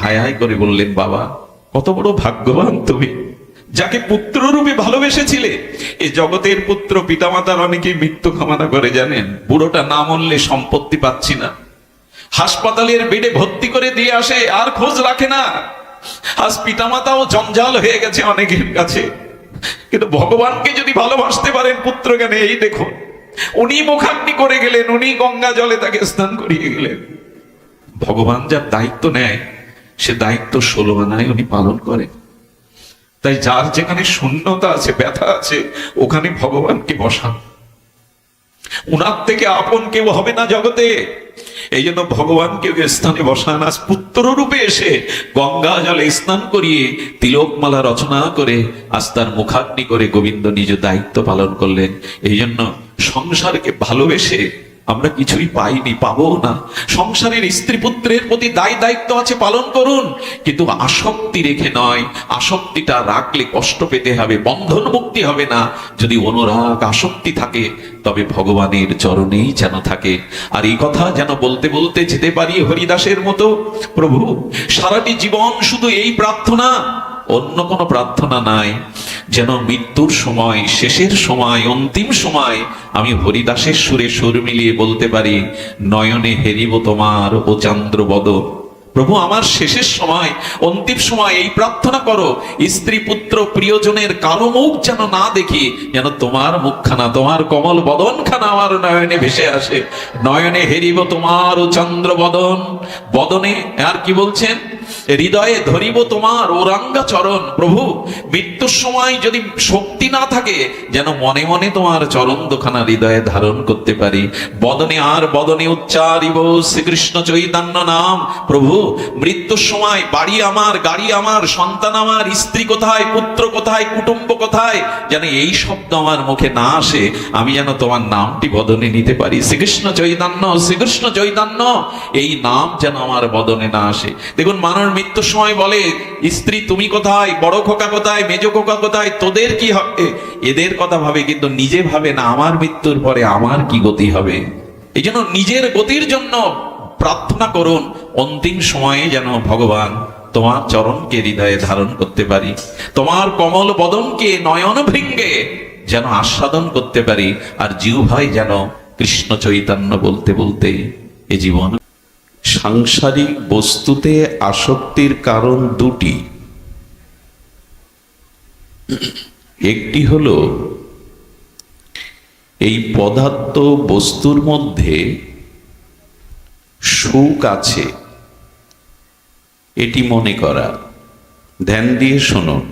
হায় হায় করে বললেন, বাবা কত বড় ভাগ্যবান তুমি, যাকে পুত্র রূপে ভালোবেসেছিলে। এই জগতের পুত্র পিতামাতার অনেকেই মৃত্যু কামনা করে, জানেন, বুড়োটা না মরলে সম্পত্তি পাচ্ছি না, হাসপাতালের বেডে ভর্তি করে দিয়ে আসে, আর খোঁজ রাখে না। আজ পিতামাতাও জঞ্জাল হয়ে গেছে অনেকের কাছে। কিন্তু ভগবানকে যদি ভালোবাসতে পারেন পুত্র জ্ঞানে, এই দেখুন, উনি মুখাগ্নি করে গেলেন, উনি গঙ্গা জলে তাকে স্নান করিয়ে গেলেন। ভগবান যার দায়িত্ব নেয়, সে দায়িত্ব 16 আনায় উনি পালন করেন। তাই যার যেখানে শূন্যতা আছে, ব্যথা আছে, ওখানে ভগবানকে বসান। উনার থেকে আপন কেউ হবে না জগতে। এই জন্য ভগবানকে স্থানে বসান। আজ পুত্র রূপে এসে গঙ্গা জলে স্নান করিয়ে তিলকমালা রচনা করে আজ তার মুখাগ্নি করে গোবিন্দ নিজ দায়িত্ব পালন করলেন। এই জন্য সংসারকে ভালোবেসে আমরা কিছুই পাইনি, পাবো না। সংসারের স্ত্রী পুত্রের প্রতি দায়িত্ব আছে, পালন করুন, কিন্তু আসক্তি রেখে নয়। আসক্তিটা রাখলে কষ্ট পেতে হবে, বন্ধন মুক্তি হবে না। যদি অনুরাগ আসক্তি থাকে, তবে ভগবানের চরণেই যেন থাকে। আর এই কথা যেন বলতে বলতে যেতে পারি হরিদাসের মতো, প্রভু সারাটি জীবন শুধু এই প্রার্থনা, অন্য কোনো প্রার্থনা নাই, যেন মৃত্যুর সময়, শেষের সময়, অন্তিম সময় আমি হরিদাসের সুরে সুর মিলিয়ে বলতে পারি, নয়নে হেরিব তোমার ও চন্দ্রবদন। প্রভু আমার শেষের সময়, অন্তিম সময় এই প্রার্থনা করো, স্ত্রী পুত্র প্রিয়জনের কালো মুখ যেন না দেখি, যেন তোমার মুখখানা, তোমার কমল বদনখানা আমার নয়নে ভেসে আসে। নয়নে হেরিব তোমার ও চন্দ্রবদন, বদনে আর কি বলছেন, হৃদয়ে ধরিব তোমার ওরাঙ্গা চরণ। প্রভু মৃত্যুর সময় যদি শক্তি না থাকে, যেন মনে মনে তোমার চরণ দুখানা হৃদয়ে ধারণ করতে পারি। বদনে আর বদনে উচ্চারিব শ্রীকৃষ্ণ চৈতন্য নাম। প্রভু মৃত্যুর সময় বাড়ি আমার, গাড়ি আমার, সন্তান আমার, স্ত্রী কোথায়, পুত্র কোথায়, কুটুম্ব কোথায়, যেন এই শব্দ আমার মুখে না আসে। আমি যেন তোমার নামটি বদনে নিতে পারি। শ্রীকৃষ্ণ চৈতন্য, শ্রীকৃষ্ণ চৈতন্য, এই নাম যেন আমার বদনে না আসে। দেখুন মানুষ মৃত্যুর সময় বলে, স্ত্রী তুমি কোথায়, বড় খোকা কোথায়, মেজ খোকা কোথায়, তোদের কি হবে, এদের কথা ভাবে, কিন্তু নিজে ভাবে না আমার মৃত্যুর পরে আমার কি গতি হবে। এই জন্য নিজের গতির জন্য প্রার্থনা করুন, অন্তিম সময়ে যেন ভগবান তোমার চরণকে হৃদয়ে ধারণ করতে পারি, তোমার কমল বদনকে নয়ন ভৃঙ্গে যেন আস্বাদন করতে পারি, আর জিহ্বায় যেন কৃষ্ণ চৈতন্য বলতে বলতে এ জীবন। সাংসারিক বস্তুতে আসক্তির কারণ দুটি। একটি হলো এই পদার্থ বস্তুর মধ্যে সুখ আছে, এটি মনে করা। ধ্যান দিয়ে শুনুন,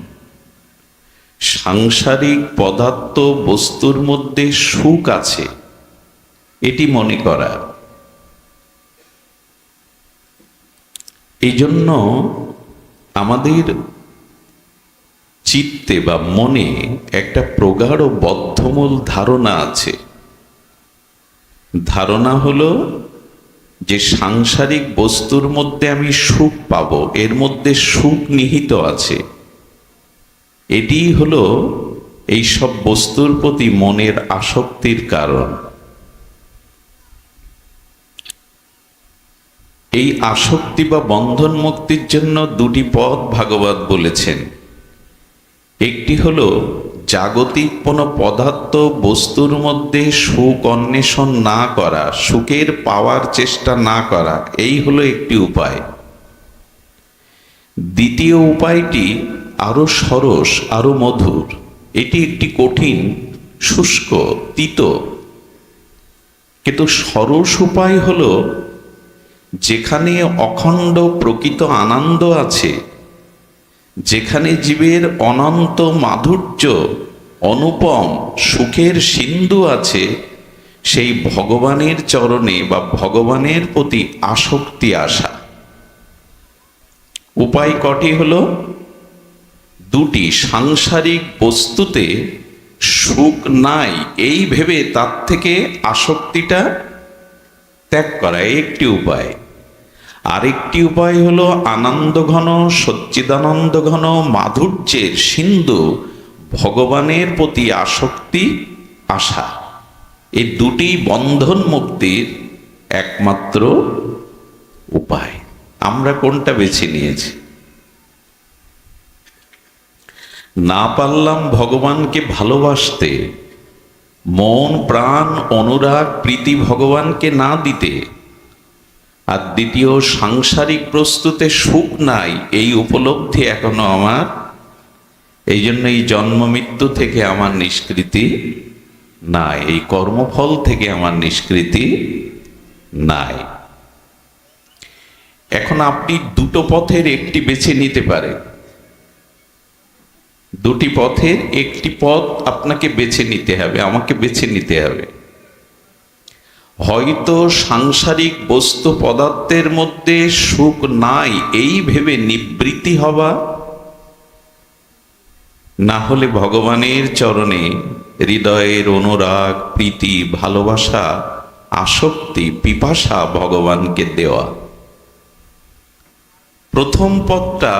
সাংসারিক পদার্থ বস্তুর মধ্যে সুখ আছে, এটি মনে করা। এই জন্য আমাদের চিত্তে বা মনে একটা প্রগাঢ় বদ্ধমূল ধারণা আছে। ধারণা হলো যে সাংসারিক বস্তুর মধ্যে আমি সুখ পাবো, এর মধ্যে সুখ নিহিত আছে। এটিই হলো এই সব বস্তুর প্রতি মনের আসক্তির কারণ। এই আসক্তি বা বন্ধন মুক্তির জন্য দুটি পথ ভাগবত বলেছেন। একটি হলো জাগতিক কোনো পদার্থ বস্তুর মধ্যে সুখ অন্বেষণ না করা, সুখের পাওয়ার চেষ্টা না করা, এই হলো একটি উপায়। দ্বিতীয় উপায়টি আরো সরস, আরো মধুর। এটি একটি কঠিন, শুষ্ক, তিতো, কিন্তু সরস উপায় হলো যেখানে অখণ্ড প্রকৃত আনন্দ আছে, যেখানে জীবের অনন্ত মাধুর্য, অনুপম সুখের সিন্ধু আছে, সেই ভগবানের চরণে বা ভগবানের প্রতি আসক্তি আসা। উপায় কটি হলো? দুটি। সাংসারিক বস্তুতে সুখ নাই এই ভেবে তার থেকে আসক্তিটা ত্যাগ করা, একটি উপায়। আরেকটি উপায় হলো আনন্দ ঘন, সচ্চিদানন্দ ঘন মাধুর্যের সিন্ধু ভগবানের প্রতি আসক্তি আসা। এই দুটি বন্ধন মুক্তির একমাত্র উপায়। আমরা কোনটা বেছে নিয়েছি? না পারলাম ভগবানকে ভালোবাসতে, মন প্রাণ অনুরাগ প্রীতি ভগবানকে না দিতে, আর দ্বিতীয় সাংসারিক প্রস্তুতে সুখ নাই এই উপলব্ধি এখনো আমার, এই জন্য এই জন্ম মৃত্যু থেকে আমার নিষ্কৃতি নাই, এই কর্মফল থেকে আমার নিষ্কৃতি নাই। এখন আপনি দুটো পথের একটি বেছে নিতে পারেন, দুটি পথের একটি পথ আপনাকে বেছে নিতে হবে, আমাকে বেছে নিতে হবে। হয়তো সাংসারিক বস্তু পদার্থের মধ্যে সুখ নাই এই ভেবে নিবৃত্তি হবা, না হলে ভগবানের চরণে হৃদয়ের অনুরাগ প্রীতি ভালোবাসা আসক্তি পিপাসা ভগবানকে দেওয়া। প্রথম পথটা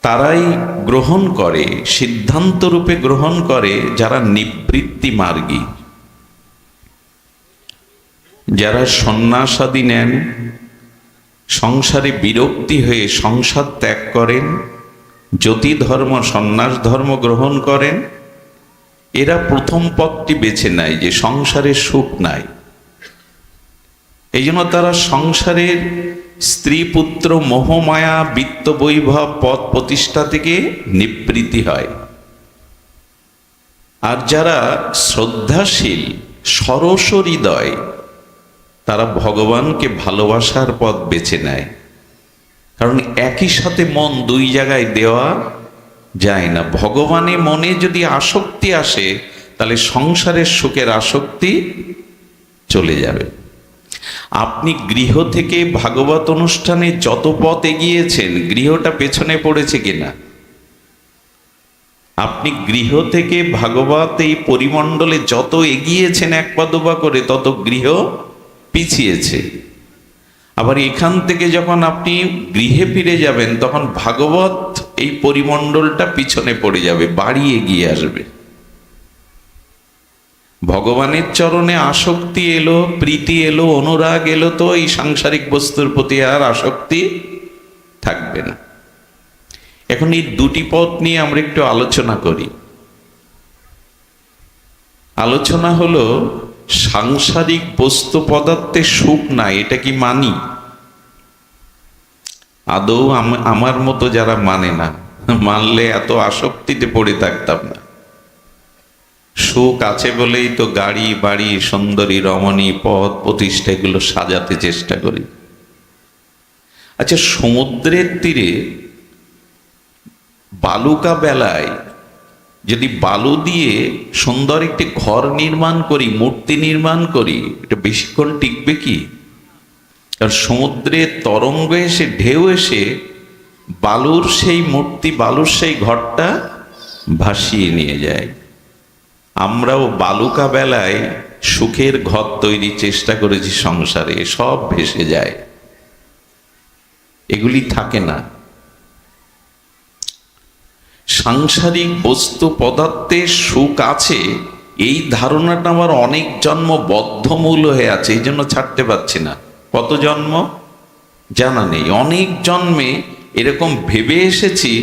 তারাই গ্রহণ করে, সিদ্ধান্ত রূপে গ্রহণ করে যারা নিবৃত্তি মার্গী, যারা সন্ন্যাসাদি নেন, সংসারে বিরক্তি হয়ে সংসার ত্যাগ করেন, জ্যোতি ধর্ম সন্ন্যাস ধর্ম গ্রহণ করেন, এরা প্রথম পথটি বেছে নেয় যে সংসারে সুখ নাই। এই জন্য তারা সংসারের স্ত্রী পুত্র মোহমায়া বিত্ত বৈভব পদ প্রতিষ্ঠা থেকে নিবৃত্তি হয়। আর যারা শ্রদ্ধাশীল সরস হৃদয়, তারা ভগবানকে ভালোবাসার পথ বেছে নেয়। কারণ একই সাথে মন দুই জায়গায় দেওয়া যায় না। ভগবানে মনে যদি আসক্তি আসে তাহলে সংসারের সুখের আসক্তি চলে যাবে। আপনি গৃহ থেকে ভাগবত অনুষ্ঠানে যত পথ এগিয়েছেন, গৃহটা পেছনে পড়েছে কিনা? আপনি গৃহ থেকে ভাগবত এই পরিমণ্ডলে যত এগিয়েছেন এক পা দুপা করে, তত গৃহ পিছিয়েছে। আবার এখান থেকে যখন আপনি গৃহে ফিরে যাবেন, তখন ভাগবত এই পরিমণ্ডলটা পিছনে পড়ে যাবে, বাড়ি এগিয়ে আসবে। ভগবানের চরণে আসক্তি এলো, প্রীতি এলো, অনুরাগ এলো, তো এই সাংসারিক বস্তুর প্রতি আর আসক্তি থাকবে না। এখন এই দুটি পথ নিয়ে আমরা একটু আলোচনা করি। আলোচনা হলো সাংসারিক বস্তু পদার্থে সুখ নাই, এটা কি মানি? আদৌ আমার মতো যারা মানে না, মানলে এত আসক্তিতে পড়ে থাকতাম না। সুখ আছে বলেই তো গাড়ি বাড়ি সুন্দরী রমণী পদ প্রতিষ্ঠা এগুলো সাজাতে চেষ্টা করি। আচ্ছা, সমুদ্রের তীরে বালুকা বেলায় যদি বালু দিয়ে সুন্দর একটি ঘর নির্মাণ করি, মূর্তি নির্মাণ করি, এটা বেশিক্ষণ টিকবে কি? কারণ সমুদ্রের তরঙ্গ এসে ঢেউ এসে বালুর সেই মূর্তি, বালুর সেই ঘরটা ভাসিয়ে নিয়ে যায়। আমরাও বালুকা বেলায় সুখের ঘর তৈরির চেষ্টা করেছি সংসারে, সব ভেসে যায়, এগুলি থাকে না। সাংসারিক বস্তু পদার্থে সুখ আছে এই ধারণাটা আমার অনেক জন্ম বদ্ধমূল হয়ে আছে, এই জন্য ছাড়তে পারছি না। কত জন্ম জানা নেই, অনেক জন্মে এরকম ভেবে এসেছি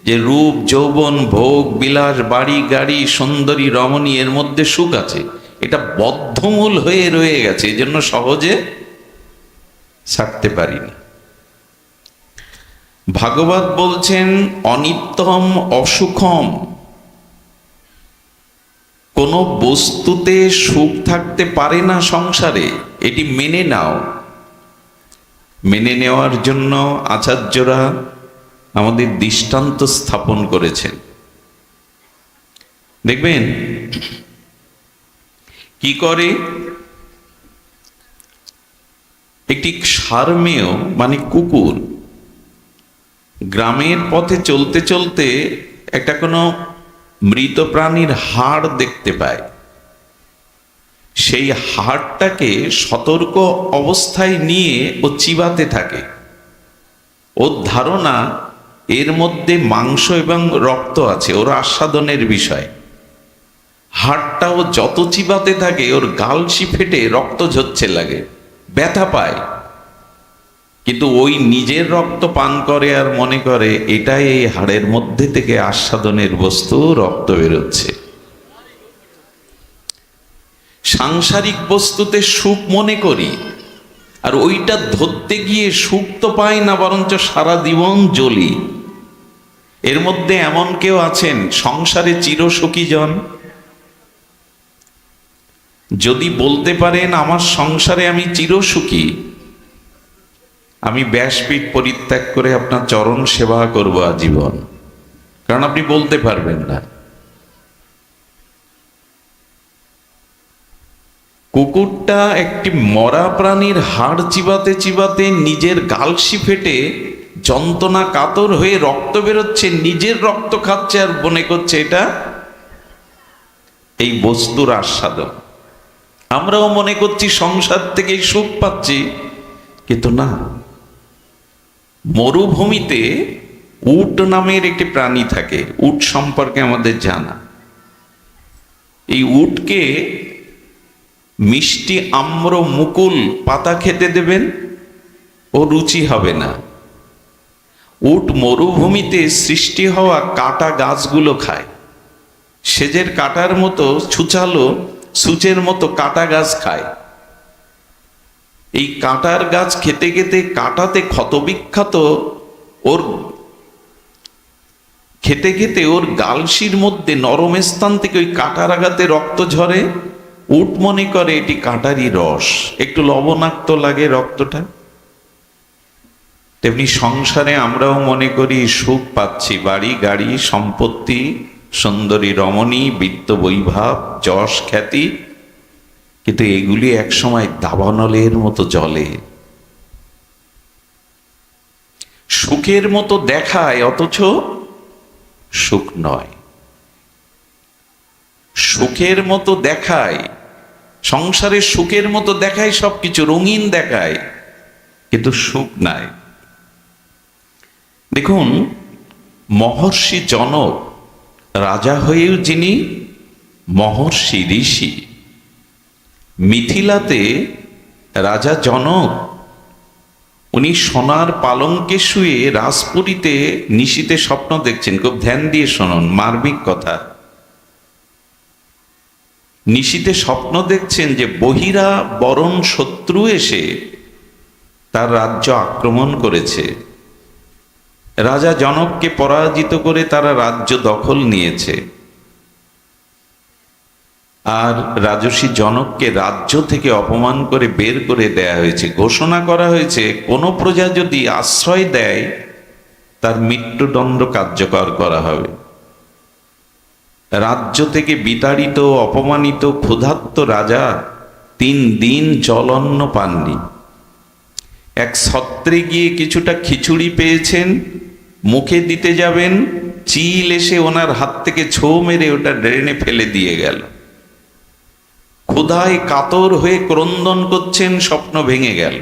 যে রূপ যৌবন ভোগ বিলাস বাড়ি গাড়ি সুন্দরী রমণী এর মধ্যে সুখ আছে, এটা বদ্ধমূল হয়ে রয়ে গেছে, এই জন্য সহজে ছাড়তে পারি না। ভাগবত বলছেন অনিত্যম অসুখম, কোন বস্তুতে সুখ থাকতে পারে না সংসারে, এটি মেনে নাও। মেনে নেওয়ার জন্য আচার্যরা আমাদের দৃষ্টান্ত স্থাপন করেছেন। দেখবেন কি করে একটি সারমেয় মানে কুকুর গ্রামের পথে চলতে চলতে একটা কোনো মৃত প্রাণীর হাড় দেখতে পায়। সেই হাড়টাকে সতর্ক অবস্থায় নিয়ে ও চিবাতে থাকে। ওর ধারণা এর মধ্যে মাংস এবং রক্ত আছে, ওর আস্বাদনের বিষয়। হাড়টা ও যত চিবাতে থাকে ওর গালসি ফেটে রক্ত ঝরছে লাগে, ব্যথা পায়। কিন্তু ওই নিজের রক্ত পান করে আর মনে করে এটাই এই হাড়ের মধ্যে থেকে আস্বাদনের বস্তু, রক্ত বেরোচ্ছে। সাংসারিক বস্তুতে সুখ মনে করি, আর ওইটা ধরতে গিয়ে সুখ তো পাই না, বরঞ্চ সারা জীবন জ্বলি। এর মধ্যে এমন কেউ আছেন সংসারে চিরসুখী জন? যদি বলতে পারেন আমার সংসারে আমি চিরসুখী, আমি ব্যাসপীঠ পরিত্যাগ করে আপনার চরণ সেবা করব আজীবন, কারণ আপনি বলতে পারবেন না। কুকুরটা একটি মরা প্রাণীর হাড় চিবাতে চিবাতে নিজের গালসি ফেটে যন্ত্রণা কাতর হয়ে রক্ত বেরোচ্ছে, নিজের রক্ত খাচ্ছে আর মনে করছে এটা এই বস্তুর আস্বাদন। আমরাও মনে করছি সংসার থেকে সুখ পাচ্ছি, কিন্তু না। মরুভূমিতে উট নামের একটি প্রাণী থাকে, উট সম্পর্কে আমাদের জানা। এই উটকে মিষ্টি আম্র মুকুল পাতা খেতে দেবেন, ও রুচি হবে না। উট মরুভূমিতে সৃষ্টি হওয়া কাটা গাছগুলো খায়, সেজের কাটার মতো ছুচালো সূচের মতো কাটা গাছ খায়। এই কাটার গাছ খেতে খেতে কাটাতে ক্ষতবিক্ষত ওর খেতে খেতে ওর গালসির মধ্যে নরম স্থান থেকে ওই কাটার আঘাতে রক্ত ঝরে। উট মনে করে এটি কাটারই রস, একটু লবণাক্ত লাগে রক্তটা। তেমনি সংসারে আমরাও মনে করি সুখ পাচ্ছি, বাড়ি গাড়ি সম্পত্তি, সুন্দরী রমণী, বিত্ত বৈভব, যশ খ্যাতি, কিন্তু এগুলি একসময় দাবানলের মতো জ্বলে। সুখের মতো দেখায় অথচ সুখ নয়। সুখের মতো দেখায়, সংসারে সুখের মতো দেখায়, সবকিছু রঙিন দেখায়, কিন্তু সুখ নাই। দেখুন, মহর্ষি জনক রাজা হয়েও যিনি মহর্ষি ঋষি। মিথিলাতে রাজা জনক, উনি সোনার পালঙ্কে শুয়ে রাজপুরীতে নিশীতে স্বপ্ন দেখছেন। খুব ধ্যান দিয়ে শুনুন, মার্মিক কথা। নিশীতে স্বপ্ন দেখছেন যে বহিরা বরণ শত্রু এসে তার রাজ্য আক্রমণ করেছে। রাজা জনককে পরাজিত করে তারা রাজ্য দখল নিয়েছে, আর রাজর্ষি জনককে রাজ্য থেকে অপমান করে বের করে দেয়া হয়েছে। ঘোষণা করা হয়েছে কোনো প্রজা যদি আশ্রয় দেয় তার মৃত্যুদণ্ড কার্যকর করা হবে। রাজ্য থেকে বিতাড়িত অপমানিত ক্ষুধার্ত রাজা 3 দিন জলন্ন পাননি। এক ছত্রে গিয়ে কিছুটা খিচুড়ি পেয়েছেন, মুখে দিতে যাবেন, চিল এসে ওনার হাত থেকে ছো মেরে ওটা ড্রেনে ফেলে দিয়ে গেল। ক্ষুধায় কাতর হয়ে ক্রন্দন করছেন, স্বপ্ন ভেঙে গেল।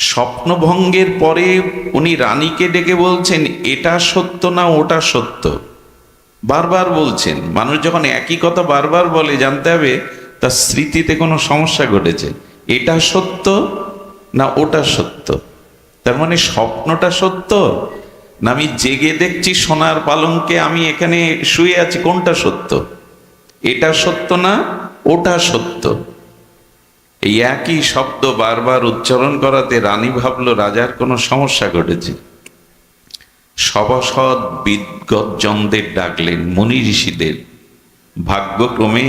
স্বপ্নভঙ্গের পরে উনি রানীকে ডেকে বলছেন এটা সত্য না ওটা সত্য, বারবার বলছেন। মানুষ যখন একই কথা বারবার বলে জানতে হবে তার স্মৃতিতে কোনো সমস্যা ঘটেছে। এটা সত্য না ওটা সত্য, তার মানে স্বপ্নটা সত্য না আমি জেগে দেখছি সোনার পালঙ্কে আমি এখানে শুয়ে আছি, কোনটা সত্য? এটা সত্য না ওটা সত্য। এই একই শব্দ বারবার উচ্চারণ করাতে রানী ভাবলো রাজার কোনো সমস্যা ঘটেছে। সভাসদ বিদ্গজ্জনদের ডাকলেন, মুনি ঋষিদের। ভাগ্যক্রমে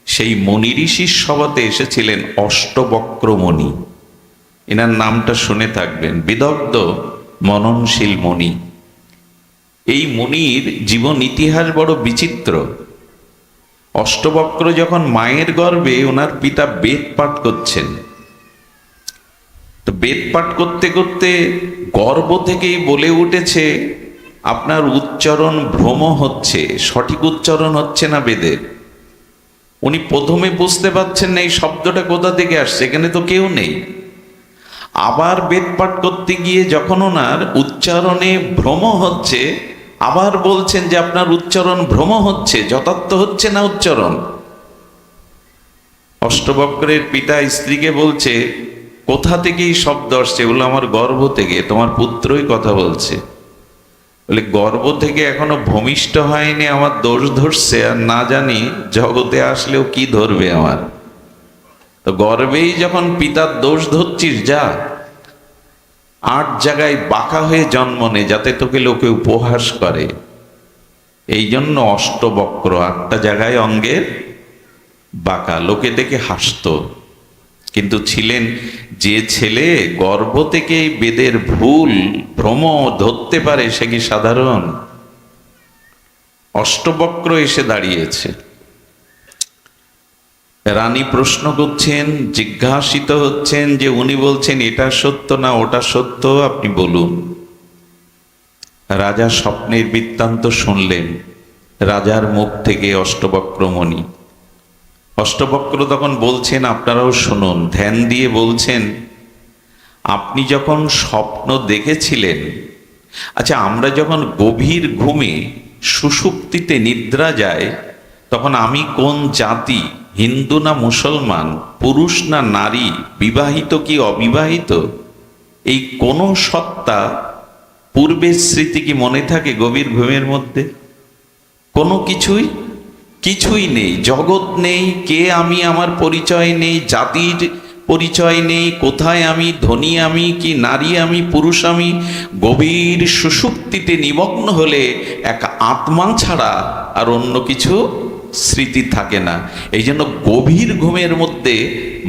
সেই মুনি ঋষির সভাতে এসেছিলেন অষ্টবক্র মুনি। এনার নামটা শুনে থাকবেন, বিদগ্ধ মননশীল মুনি। এই মুনির জীবন ইতিহাস বড় বিচিত্র। অষ্টবক্র যখন মায়ের গর্ভে ওনার পিতা বেদ পাঠ করছেন, তো বেদ পাঠ করতে করতে গর্ভ থেকেই বলে উঠেছে আপনার উচ্চারণ ভ্রম হচ্ছে, সঠিক উচ্চারণ হচ্ছে না বেদের। উনি প্রথমে বুঝতে পারছেন না এই শব্দটা কোথা থেকে আসছে, এখানে তো কেউ নেই। আবার বেদ পাঠ করতে গিয়ে যখন ওনার উচ্চারণে ভ্রম হচ্ছে, আবার বলছেন যে আপনার উচ্চারণ ভ্রম হচ্ছে, যথার্থ হচ্ছে না উচ্চারণ। অষ্টবক্রের পিতা স্ত্রীকে বলছে কোথা থেকে এই শব্দ আসছে? এগুলো আমার গর্ভ থেকে, তোমার পুত্রই কথা বলছে। বলে গর্ভ থেকে এখনো ভূমিষ্ঠ হয়নি, আমার দোষ ধরছে, আর না জানি জগতে আসলেও কি ধরবে আমার। তো গর্ভেই যখন পিতার দোষ ধরছিস, যা 8 জায়গায় বাঁকা হয়ে জন্ম নে, যাতে তোকে লোকে উপহাস করে। এই জন্য অষ্টবক্র, 8টা জায়গায় অঙ্গের বাঁকা, লোকে দেখে হাসতো। কিন্তু ছিলেন যে ছেলে গর্ভ থেকে বেদের ভুল ভ্রম ধরতে পারে, সে কি সাধারণ? অষ্টবক্র এসে দাঁড়িয়েছে। রানী প্রশ্ন করছেন, জিজ্ঞাসিত হচ্ছেন যে উনি বলছেন এটা সত্য না ওটা সত্য, আপনি বলুন। রাজা স্বপ্নের বৃত্তান্ত শুনলেন রাজার মুখ থেকে অষ্টবক্রমণি। অষ্টবক্র তখন বলছেন, আপনারাও শুনুন, ধ্যান দিয়ে বলছেন, আপনি যখন স্বপ্ন দেখেছিলেন, আচ্ছা আমরা যখন গভীর ঘুমে সুষুপ্তিতে নিদ্রা যায়, তখন আমি কোন জাতি, হিন্দু না মুসলমান, পুরুষ না নারী, বিবাহিত কি অবিবাহিত, এই কোন সত্তা পূর্বের স্মৃতি কি মনে থাকে গভীর ঘুমের মধ্যে? কোনো কিছুই নেই, জগৎ নেই, কে আমি আমার পরিচয় নেই, জাতির পরিচয় নেই, কোথায় আমি, ধনী আমি কি নারী আমি, পুরুষ আমি। গভীর সুষুপ্তিতে নিমগ্ন হলে এক আত্মা ছাড়া আর অন্য কিছু স্মৃতি থাকে না। এই জন্য গভীর ঘুমের মধ্যে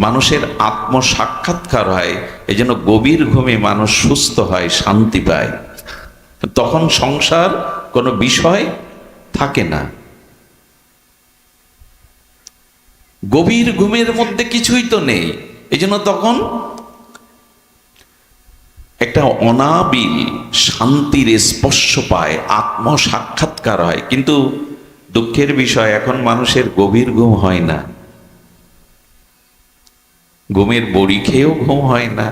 মানুষের আত্ম সাক্ষাৎকার হয়, এই জন্য গভীর ঘুমে মানুষ সুস্থ হয়, শান্তি পায়, তখন সংসার কোনো বিষয় থাকে না। গভীর ঘুমের মধ্যে কিছুই তো নেই, এই জন্য তখন একটা অনাবিল শান্তির স্পর্শ পায়, আত্ম সাক্ষাৎকার হয়। কিন্তু দুঃখের বিষয়, এখন মানুষের গভীর ঘুম হয় না, ঘুমের বড়ি খেয়েও ঘুম হয় না।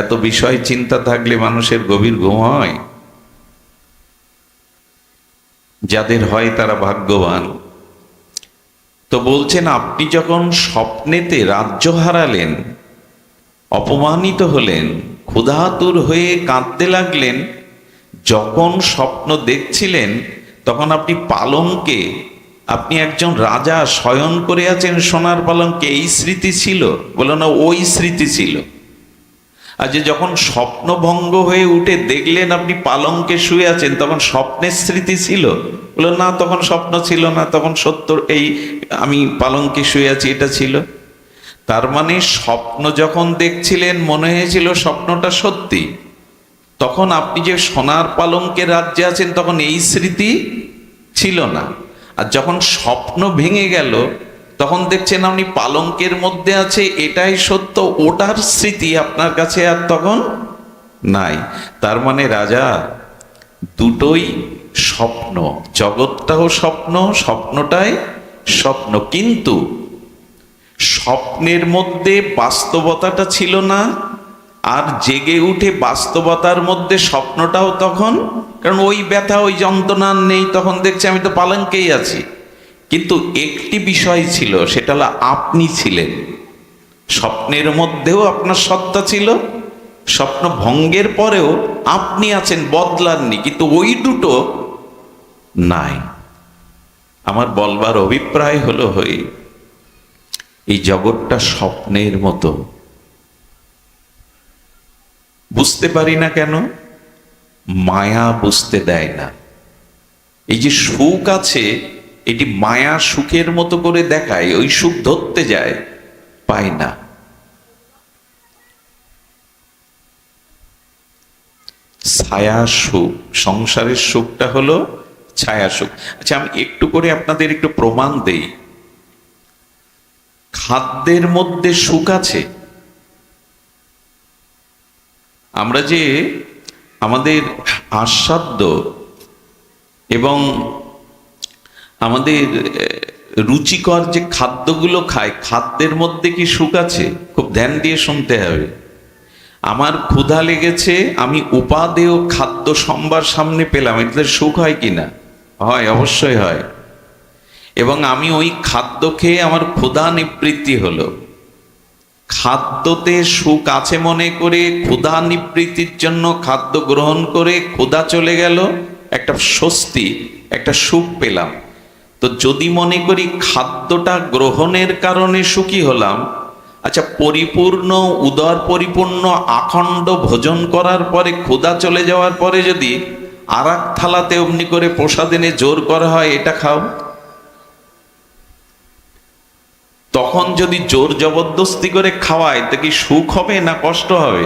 এত বিষয় চিন্তা থাকলে মানুষের গভীর ঘুম হয়? যাদের হয় তারা ভাগ্যবান। তো বলছেন, আপনি যখন স্বপ্নেতে রাজ্য হারালেন, অপমানিত হলেন, ক্ষুধাতুর হয়ে কাঁদতে লাগলেন, যখন স্বপ্ন দেখছিলেন তখন আপনি পালঙ্কে, আপনি একজন রাজা শয়ন করে আছেন সোনার পালঙ্কে, এই স্মৃতি ছিল? বলো না, ওই স্মৃতি ছিল। আর যে যখন স্বপ্নভঙ্গ হয়ে উঠে দেখলেন আপনি পালঙ্কে শুয়ে আছেন, তখন স্বপ্নের স্মৃতি ছিল? বলো না, তখন স্বপ্ন ছিল না, তখন সত্য, এই আমি পালঙ্কে শুয়ে আছি এটা ছিল। তার মানে স্বপ্ন যখন দেখছিলেন মনে হয়েছিল স্বপ্নটা সত্যি, তখন আপনি যে সোনার পালঙ্কের রাজ্যে আছেন তখন এই স্মৃতি ছিল না। আর যখন স্বপ্ন ভেঙে গেল তখন দেখছেন আপনি পালঙ্কের মধ্যে আছে, এটাই সত্য, ওটার স্মৃতি আপনার কাছে আর তখন নাই। তার মানে রাজা, দুটোই স্বপ্ন, জগৎটাও স্বপ্ন, স্বপ্নটাই স্বপ্ন। কিন্তু স্বপ্নের মধ্যে বাস্তবতাটা ছিল না, আর জেগে উঠে বাস্তবতার মধ্যে স্বপ্নটাও তখন, কারণ ওই ব্যথা ওই যন্ত্রণা নেই, তখন দেখছি আমি তো পালঙ্কেই আছি। কিন্তু একটি বিষয় ছিল, সেটা হলো আপনি ছিলেন। স্বপ্নের মধ্যেও আপনার সত্তা ছিল, স্বপ্ন ভঙ্গের পরেও আপনি আছেন, বদলাননি, কিন্তু ওই দুটো নাই। আমার বলবার অভিপ্রায় হলো, এই জগৎটা স্বপ্নের মতো। বুঝতে পারি না কেন? মায়া বুঝতে দেয় না। এই যে সুখ আছে, এটি মায়া সুখের মতো করে দেখায়, ওই সুখ ধরতে যায়, পায় না। ছায়া সুখ, সংসারের সুখটা হলো ছায়া সুখ। আচ্ছা, আমি একটু করে আপনাদের একটু প্রমাণ দেই। খাদ্যের মধ্যে সুখ আছে। আমরা যে আমাদের আস্বাদ্য এবং আমাদের রুচিকর যে খাদ্যগুলো খাই, খাদ্যের মধ্যে কি সুখ আছে? খুব ধ্যান দিয়ে শুনতে হবে। আমার ক্ষুধা লেগেছে, আমি উপাদেয় খাদ্য সম্ভার সামনে পেলাম, এটাতে সুখ হয় কিনা? হয়, অবশ্যই হয়। এবং আমি ওই খাদ্য খেয়ে আমার ক্ষুধা নিবৃত্তি হলো। খাদ্যতে সুখ আছে মনে করে ক্ষুধা নিবৃত্তির জন্য খাদ্য গ্রহণ করে ক্ষুধা চলে গেল, একটা স্বস্তি, একটা সুখ পেলাম। তো যদি মনে করি খাদ্যটা গ্রহণের কারণে সুখী হলাম, আচ্ছা পরিপূর্ণ উদর পরিপূর্ণ আখণ্ড ভোজন করার পরে ক্ষুধা চলে যাওয়ার পরে যদি আর এক থালাতে অমনি করে প্রসাদ এনে জোর করা হয় এটা খাও, তখন যদি জোর জবরদস্তি করে খাওয়ায় তো কি সুখ হবে না কষ্ট হবে?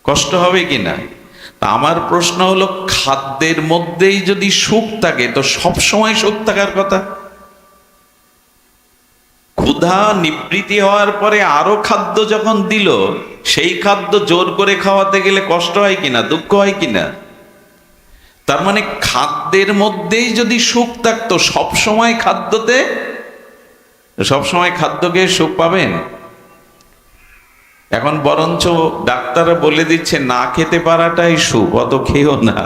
কষ্ট হবে কিনা? তা আমার প্রশ্ন হলো, খাদ্যের মধ্যেই যদি সুখ থাকে তো সব সময় সুখ থাকার কথা। ক্ষুধা নিবৃত্তি হওয়ার পরে আরো খাদ্য যখন দিল, সেই খাদ্য জোর করে খাওয়াতে গেলে কষ্ট হয় কিনা, দুঃখ হয় কিনা? তার মানে খাদ্যের মধ্যেই যদি সুখ থাকতো, সব সময় খাদ্যতে, সবসময় খাদ্যকে সুখ পাবেন। এখন বরঞ্চ ডাক্তাররা বলে দিচ্ছে না খেতে পারাটাই সুখ, অত খেয়েও না।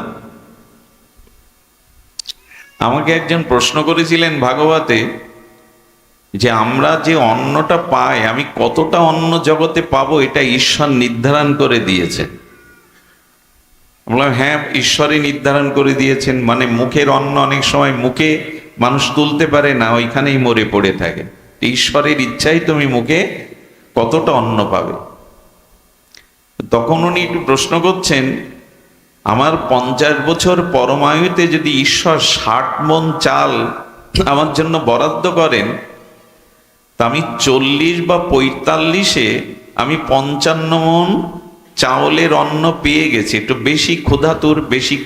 আমাকে একজন প্রশ্ন করেছিলেন ভাগবতে যে আমরা যে অন্নটা পাই, আমি কতটা অন্ন জগতে পাবো এটা ঈশ্বর নির্ধারণ করে দিয়েছেন। বললাম হ্যাঁ, ঈশ্বরই নির্ধারণ করে দিয়েছেন। মানে মুখের অন্ন অনেক সময় মুখে মানুষ তুলতে পারে না, ওইখানেই মরে পড়ে থাকে। ঈশ্বরের ইচ্ছাই তুমি মুখে কতটা অন্ন পাবে। তখন উনি একটু প্রশ্ন করছেন, আমার 50 বছর পরমায়ুতে যদি ঈশ্বর 60 মণ চাল আমার জন্য বরাদ্দ করেন, তা আমি 40 বা 45-এ আমি 55 মণ চাউলের অন্ন পেয়ে গেছি। একটু বেশি ক্ষুধাতুর, বেশি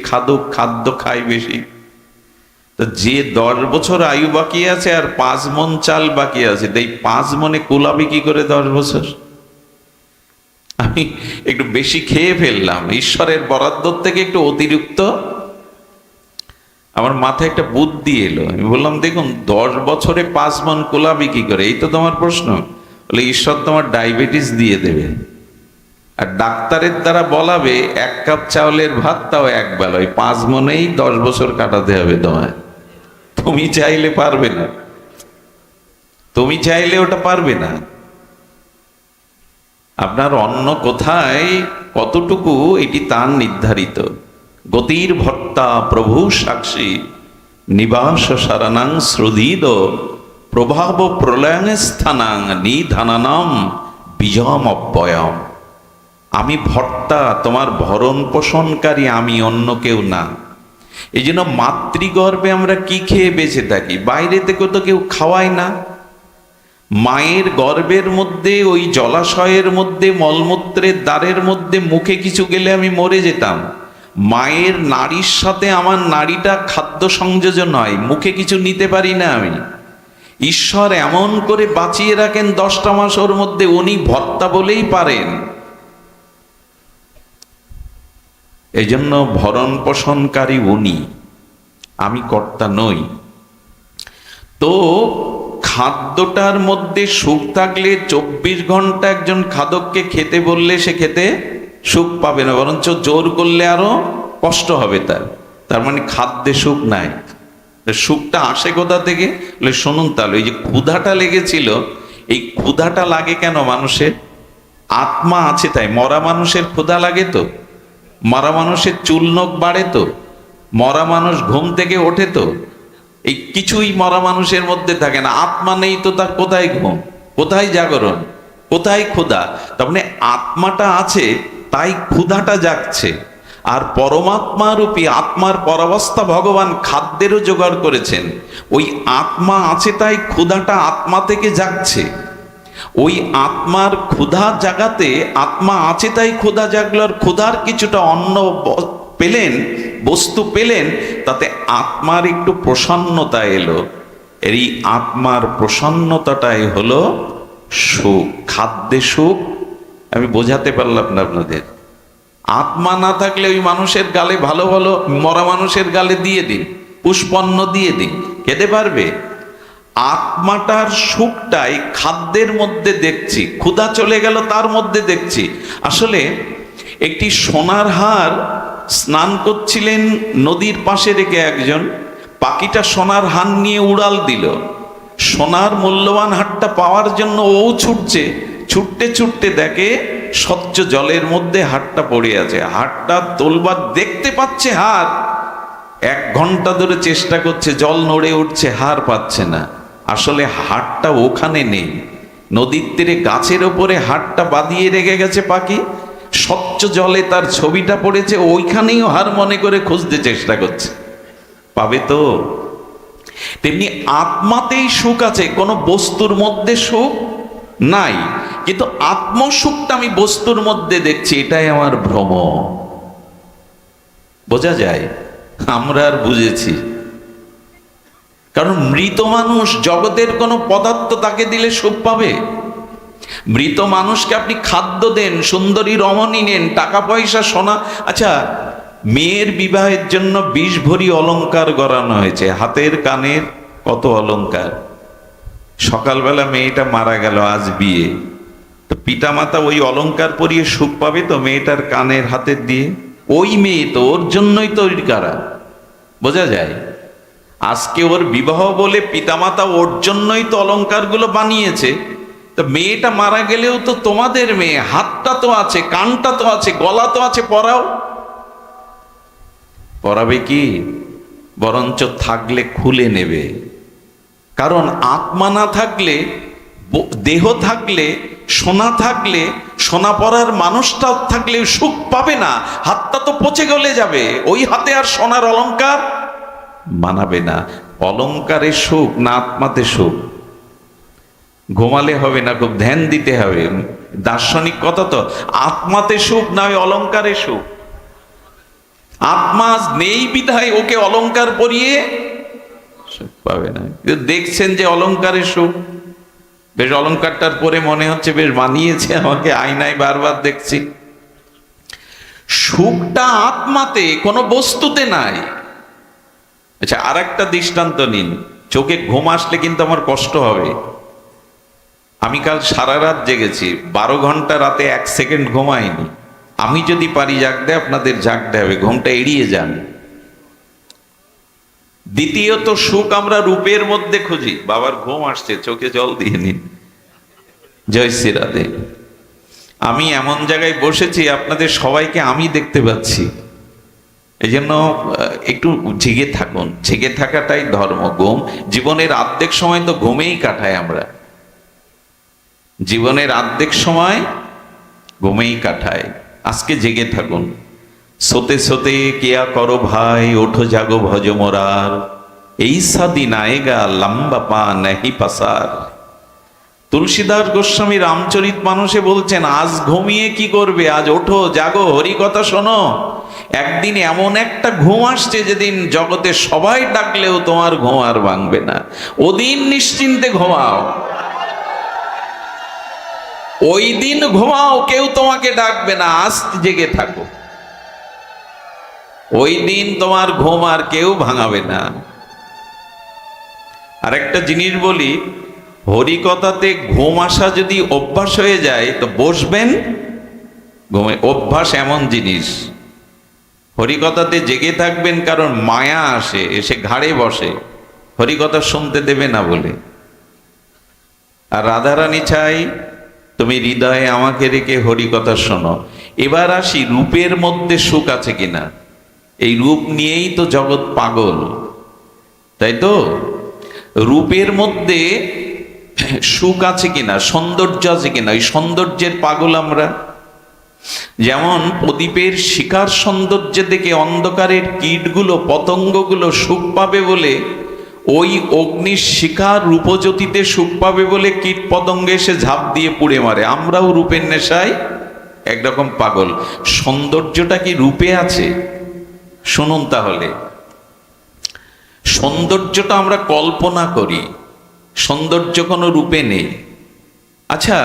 খাদ্য খাই বেশি। তো যে 10 বছর আয়ু বাকি আছে আর 5 মণ চাল বাকি আছে, তাই 5 মণে কুলাবে কি করে 10 বছর? আমি একটু বেশি খেয়ে ফেললাম, ঈশ্বরের বরাদ্দ থেকে একটু অতিরিক্ত। আমার মাথায় একটা বুদ্ধি এলো, আমি বললাম দেখুন 10 বছরে 5 মণ কুলাবে কি করে? এই তো তোমার প্রশ্ন। বলে ঈশ্বর তোমার ডায়াবেটিস দিয়ে দেবে, আর ডাক্তারের দ্বারা বলাবে 1 কাপ চাউলের ভাত, তাও এক বেলা, ওই 5 মণেই 10 বছর কাটাতে হবে তোমায়। তুমি চাইলে পারবে না, তুমি চাইলে ওটা পারবে না। আপনার অন্ন কোথায়, কতটুকু, এটি তার নির্ধারিত। গতির ভর্তা প্রভু সাক্ষী, নিবাস সারানাং শ্রুধিদ, প্রভাব প্রলয়ং স্থানাং নিধানানাম বিজম অব্যয়ম। আমি ভর্তা, তোমার ভরণ পোষণকারী আমি, অন্য কেউ না। এই জন্য মাতৃগর্ভে আমরা কি খেয়ে বেঁচে থাকি? বাইরে থেকে তো কেউ খাওয়ায় না। মায়ের গর্ভের মধ্যে, ওই জলাশয়ের মধ্যে, মলমূত্রের দ্বারের মধ্যে মুখে কিছু গেলে আমি মরে যেতাম। মায়ের নাড়ির সাথে আমার নাড়িটা খাদ্য সংযোজন হয়, মুখে কিছু নিতে পারি না আমি। ঈশ্বর এমন করে বাঁচিয়ে রাখেন 10টা মাস ওর মধ্যে, উনি ভর্তা বলেই পারেন। এই জন্য ভরণ পোষণকারী উনি, আমি কর্তা নই। তো খাদ্যটার মধ্যে সুখ থাকলে 24 ঘন্টা একজন খাদককে খেতে বললে সে খেতে সুখ পাবে না, বরঞ্চ জোর করলে আরো কষ্ট হবে তার। তার মানে খাদ্যে সুখ নাই। সুখটা আসে কোথা থেকে? শুনুন তাহলে, এই যে ক্ষুধাটা লেগেছিল, এই ক্ষুধাটা লাগে কেন মানুষের? আত্মা আছে তাই। মরা মানুষের ক্ষুধা লাগে তো, মরা মানুষের চুল নখ বাড়ে তো, মরা মানুষ ঘুম থেকে ওঠে তো, এই কিছুই মরা মানুষের মধ্যে থাকে না। আত্মা নেই তো তার কোথায় ঘুম, কোথায় জাগরণ, কোথায় ক্ষুধা? তার মানে আত্মাটা আছে তাই ক্ষুধাটা জাগছে। আর পরমাত্মা রূপী আত্মার পরাবস্থা ভগবান খাদ্যেরও জোগাড় করেছেন। ওই আত্মা আছে তাই ক্ষুধাটা আত্মা থেকে জাগছে। ওই আত্মার ক্ষুধা জাগাতে, আত্মা আছে তাই ক্ষুধা জাগলো, আর ক্ষুধার কিছুটা অন্ন পেলেন, বস্তু পেলেন, তাতে আত্মার একটু প্রসন্নতা এলো। এই আত্মার প্রসন্নতাটাই হলো সুখ। খাদ্যে সুখ আমি বোঝাতে পারলাম না আপনাদের। আত্মা না থাকলে ওই মানুষের গালে ভালো ভালো, মরা মানুষের গালে দিয়ে দিন, পুষ্পন্ন দিয়ে দিন, খেতে পারবে? আত্মাটার সুখটাই খাদ্যের মধ্যে দেখছি। ক্ষুধা চলে গেল তার মধ্যে দেখছি। আসলে একটি সোনার হার স্নান করছিলেন নদীর পাশে রেখে একজন, পাখিটা সোনার হার নিয়ে উড়াল দিল। সোনার মূল্যবান হারটা পাওয়ার জন্য ও ছুটছে, ছুটতে ছুটতে দেখে স্বচ্ছ জলের মধ্যে হাড়টা পড়ে আছে। হাড়টা তোলবার দেখতে পাচ্ছে হাড়, 1 ঘন্টা ধরে চেষ্টা করছে, জল নড়ে উঠছে, হাড় পাচ্ছে না। আসলে হাড়টা ওখানে নেই, নদীর তীরে গাছের ওপরে হাড়টা বাঁধিয়ে রেখে গেছে পাখি। স্বচ্ছ জলে তার ছবিটা পড়েছে, ওইখানেই হার মনে করে খুঁজতে চেষ্টা করছে, পাবে তো। তেমনি আত্মাতেই সুখ আছে, কোনো বস্তুর মধ্যে সুখ নাই। কিন্তু আত্মসুখটা আমি বস্তুর মধ্যে দেখছি, এটাই আমার ভ্রম। বোঝা যায়? আমরা আর বুঝেছি। কারণ মৃত মানুষ, জগতের কোনো পদার্থ তাকে দিলে সুখ পাবে? মৃত মানুষকে আপনি খাদ্য দেন, সুন্দরী রমণী নেন, টাকা পয়সা, সোনা। আচ্ছা, মেয়ের বিবাহের জন্য 20 ভরি অলংকার গড়ানো হয়েছে, হাতের কানের কত অলংকার। সকালবেলা মেয়েটা মারা গেল, আজ বিয়ে, তো পিতামাতা ওই অলংকার পরিয়ে সুখ পাবে তো মেয়েটার কানের হাতের দিয়ে? ওই মেয়ে তো, ওর জন্যই তৈরি করা। বোঝা যায়? আজকে ওর বিবাহ বলে পিতামাতা ওর জন্যই তো অলংকারগুলো বানিয়েছে। তো মেয়েটা মারা গেলেও তো তোমাদের মেয়ে, হাতটা তো আছে, কানটা তো আছে, গলা তো আছে, পরাও। পরাবে কি? বরঞ্চ থাকলে খুলে নেবে। কারণ আত্মা না থাকলে, দেহ থাকলে, সোনা থাকলে, সোনা পরার মানুষটা থাকলে সুখ পাবে না। হাতটা তো পচে গলে যাবে, ওই হাতে আর সোনার অলংকার মানাবে না। অলংকারে সুখ না আত্মাতে সুখ? ঘুমালে হবে না, খুব ধ্যান দিতে হবে। দার্শনিক কথা তো, আত্মাতে সুখ না ওই অলংকারে সুখ। আত্মা নেই বিধায় ওকে অলংকার পরিয়ে সুখ পাবে না। দেখছেন যে অলংকারে সুখ, বেশ অলংকারটার পরে মনে হচ্ছে বেশ মানিয়েছে আমাকে, আয়নায় বারবার দেখছি। সুখটা আত্মাতে, কোনো বস্তুতে নাই। আচ্ছা, আর একটা দৃষ্টান্ত নিন। চোখে ঘুম আসলে কিন্তু আমার কষ্ট হবে। আমি কাল সারা রাত জেগেছি, 12 ঘন্টা রাতে 1 সেকেন্ড ঘুমাইনি। আমি যদি পারি জাগতে, আপনাদের জাগতে হবে, ঘুমটা এড়িয়ে যান। দ্বিতীয়ত, সুখ আমরা রূপের মধ্যে খুঁজি। বাবার ঘুম আসছে, চোখে জল দিয়ে নিন। জয় শ্রী রাধে। আমি এমন জায়গায় বসেছি, আপনাদের সবাইকে আমি দেখতে পাচ্ছি। এই জন্য একটু জেগে থাকুন, জেগে থাকাটাই ধর্ম। ঘুম জীবনের অর্ধেক সময় তো ঘুমেই কাটাই আমরা, জীবনের অর্ধেক সময় ঘুমেই কাটায়। আজকে জেগে থাকুন। সোতে সোতে কিয়া করো ভাই, ওঠো জাগো ভজ মোরার, এই সাদিন আয়েগা লম্বা পা নাহি পাসার। তুলসীদাস গোস্বামী রামচরিত মানসে বলছেন, আজ ঘুমিয়ে কি করবে, আজ ওঠো জাগো, হরি কথা শোনো। একদিন এমন একটা ঘুম আসছে যেদিন জগতে সবাই ডাকলেও তোমার ঘুম আর ভাঙবে না। ওদিন নিশ্চিন্তে ঘুমাও, ওই দিন ঘুমাও, কেউ তোমাকে ডাকবে না। আজ জেগে থাকো, ওই দিন তোমার ঘুম আর কেউ ভাঙাবে না। আর একটা জিনিস বলি, হরিকথাতে ঘুম আসা যদি অভ্যাস হয়ে যায় তো বসবেন ঘুমে। অভ্যাস এমন জিনিস, হরিকথাতে জেগে থাকবেন, কারণ মায়া আসে, এসে ঘাড়ে বসে, হরিকথা শুনতে দেবে না বলে। আর রাধারানী চাই তুমি হৃদয়ে আমাকে রেখে হরিকথা শোনো। এবার আসি, রূপের মধ্যে সুখ আছে কিনা। এই রূপ নিয়েই তো জগৎ পাগল, তাই তো? রূপের মধ্যে সুখ আছে কিনা, সৌন্দর্য আছে কিনা, এই সৌন্দর্যের পাগল আমরা। যেমন প্রদীপের শিখার সৌন্দর্য দেখে অন্ধকারের কীটগুলো, পতঙ্গগুলো সুখ পাবে বলে, ওই অগ্নির শিখার রূপজ্যোতিতে সুখ পাবে বলে কীট পতঙ্গ এসে ঝাঁপ দিয়ে পুড়ে মারে। আমরাও রূপের নেশায় একরকম পাগল। সৌন্দর্যটা কি রূপে আছে? শুনুন তাহলে, সৌন্দর্যটা আমরা কল্পনা করি, সৌন্দর্য কোনো রূপে নেই। আচ্ছা,